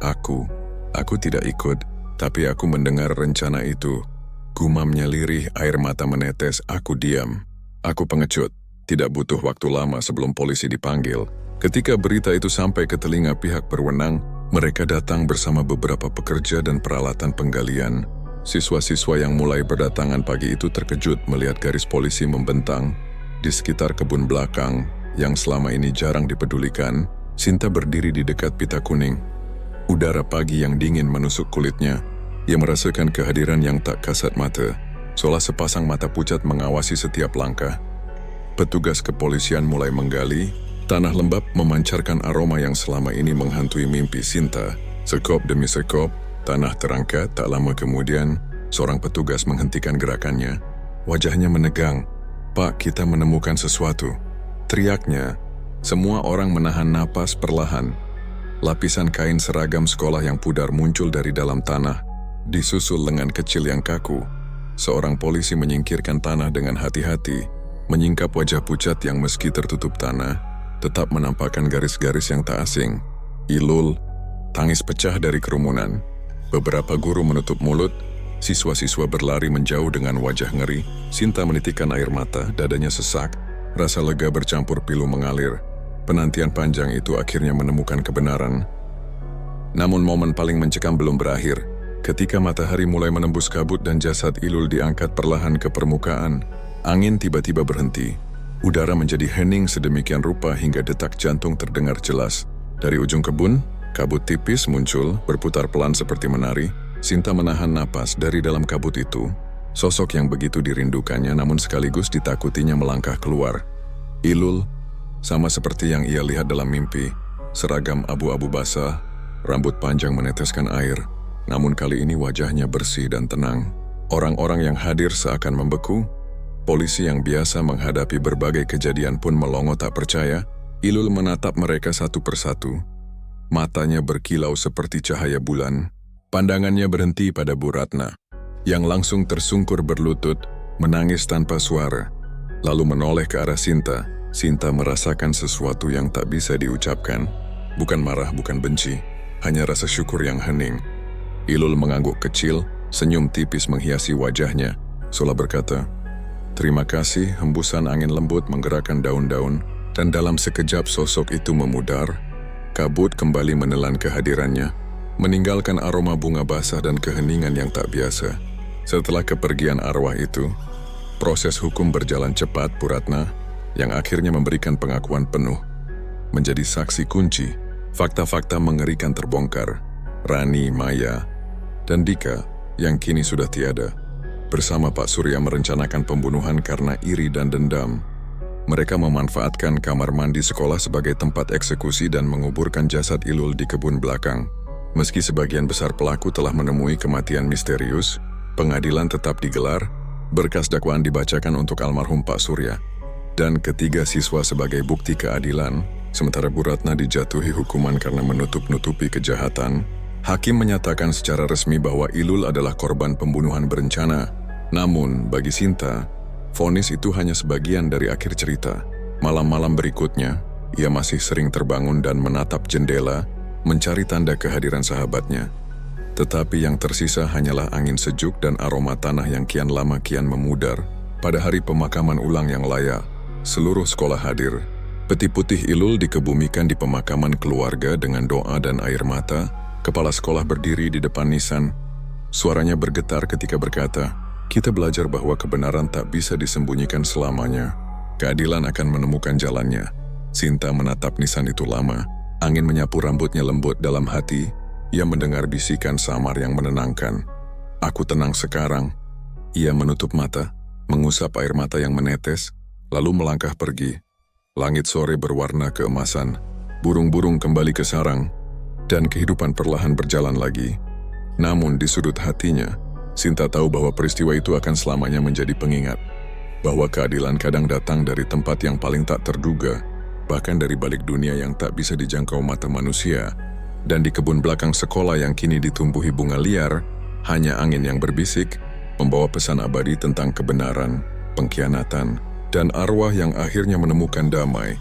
Aku tidak ikut, tapi aku mendengar rencana itu." Gumamnya lirih, air mata menetes. "Aku diam. Aku pengecut. Tidak butuh waktu lama sebelum polisi dipanggil. Ketika berita itu sampai ke telinga pihak berwenang, mereka datang bersama beberapa pekerja dan peralatan penggalian. Siswa-siswa yang mulai berdatangan pagi itu terkejut melihat garis polisi membentang di sekitar kebun belakang yang selama ini jarang dipedulikan. Sinta berdiri di dekat pita kuning. Udara pagi yang dingin menusuk kulitnya. Ia merasakan kehadiran yang tak kasat mata, seolah sepasang mata pucat mengawasi setiap langkah. Petugas kepolisian mulai menggali. Tanah lembab memancarkan aroma yang selama ini menghantui mimpi Sinta. Sekop demi sekop, tanah terangkat. Tak lama kemudian, seorang petugas menghentikan gerakannya. Wajahnya menegang. "Pak, kita menemukan sesuatu," teriaknya. Semua orang menahan napas perlahan. Lapisan kain seragam sekolah yang pudar muncul dari dalam tanah, disusul lengan kecil yang kaku. Seorang polisi menyingkirkan tanah dengan hati-hati, menyingkap wajah pucat yang meski tertutup tanah, tetap menampakkan garis-garis yang tak asing. "Ilul!" Tangis pecah dari kerumunan. Beberapa guru menutup mulut, siswa-siswa berlari menjauh dengan wajah ngeri. Sinta menitikkan air mata, dadanya sesak, rasa lega bercampur pilu mengalir. Penantian panjang itu akhirnya menemukan kebenaran. Namun momen paling mencekam belum berakhir. Ketika matahari mulai menembus kabut dan jasad Ilul diangkat perlahan ke permukaan, angin tiba-tiba berhenti. Udara menjadi hening sedemikian rupa hingga detak jantung terdengar jelas. Dari ujung kebun, kabut tipis muncul, berputar pelan seperti menari. Sinta menahan napas. Dari dalam kabut itu, sosok yang begitu dirindukannya namun sekaligus ditakutinya melangkah keluar. Ilul, sama seperti yang ia lihat dalam mimpi, seragam abu-abu basah, rambut panjang meneteskan air. Namun kali ini wajahnya bersih dan tenang. Orang-orang yang hadir seakan membeku. Polisi yang biasa menghadapi berbagai kejadian pun melongo tak percaya. Ilul menatap mereka satu persatu. Matanya berkilau seperti cahaya bulan. Pandangannya berhenti pada Bu Ratna, yang langsung tersungkur berlutut, menangis tanpa suara. Lalu menoleh ke arah Sinta. Sinta merasakan sesuatu yang tak bisa diucapkan. Bukan marah, bukan benci, hanya rasa syukur yang hening. Ilul mengangguk kecil, senyum tipis menghiasi wajahnya, seolah berkata, "Terima kasih." Hembusan angin lembut menggerakkan daun-daun, dan dalam sekejap sosok itu memudar. Kabut kembali menelan kehadirannya, meninggalkan aroma bunga basah dan keheningan yang tak biasa. Setelah kepergian arwah itu, proses hukum berjalan cepat. Bu Ratna, yang akhirnya memberikan pengakuan penuh, menjadi saksi kunci. Fakta-fakta mengerikan terbongkar. Rani, Maya, dan Dika yang kini sudah tiada, bersama Pak Surya merencanakan pembunuhan karena iri dan dendam. Mereka memanfaatkan kamar mandi sekolah sebagai tempat eksekusi dan menguburkan jasad Ilul di kebun belakang. Meski sebagian besar pelaku telah menemui kematian misterius, Pengadilan tetap digelar, berkas dakwaan dibacakan untuk almarhum Pak Surya, dan ketiga siswa sebagai bukti keadilan, sementara Bu Ratna dijatuhi hukuman karena menutup-nutupi kejahatan. Hakim menyatakan secara resmi bahwa Ilul adalah korban pembunuhan berencana. Namun, bagi Sinta, vonis itu hanya sebagian dari akhir cerita. Malam-malam berikutnya, ia masih sering terbangun dan menatap jendela, mencari tanda kehadiran sahabatnya. Tetapi yang tersisa hanyalah angin sejuk dan aroma tanah yang kian lama kian memudar. Pada hari pemakaman ulang yang layak, seluruh sekolah hadir. Peti putih Ilul dikebumikan di pemakaman keluarga dengan doa dan air mata. Kepala sekolah berdiri di depan nisan. Suaranya bergetar ketika berkata, "Kita belajar bahwa kebenaran tak bisa disembunyikan selamanya. Keadilan akan menemukan jalannya." Sinta menatap nisan itu lama. Angin menyapu rambutnya lembut dalam hati. Ia mendengar bisikan samar yang menenangkan. "Aku tenang sekarang." Ia menutup mata, mengusap air mata yang menetes, lalu melangkah pergi. Langit sore berwarna keemasan, burung-burung kembali ke sarang, dan kehidupan perlahan berjalan lagi. Namun di sudut hatinya, Sinta tahu bahwa peristiwa itu akan selamanya menjadi pengingat. Bahwa keadilan kadang datang dari tempat yang paling tak terduga, bahkan dari balik dunia yang tak bisa dijangkau mata manusia. Dan di kebun belakang sekolah yang kini ditumbuhi bunga liar, hanya angin yang berbisik, membawa pesan abadi tentang kebenaran, pengkhianatan, dan arwah yang akhirnya menemukan damai.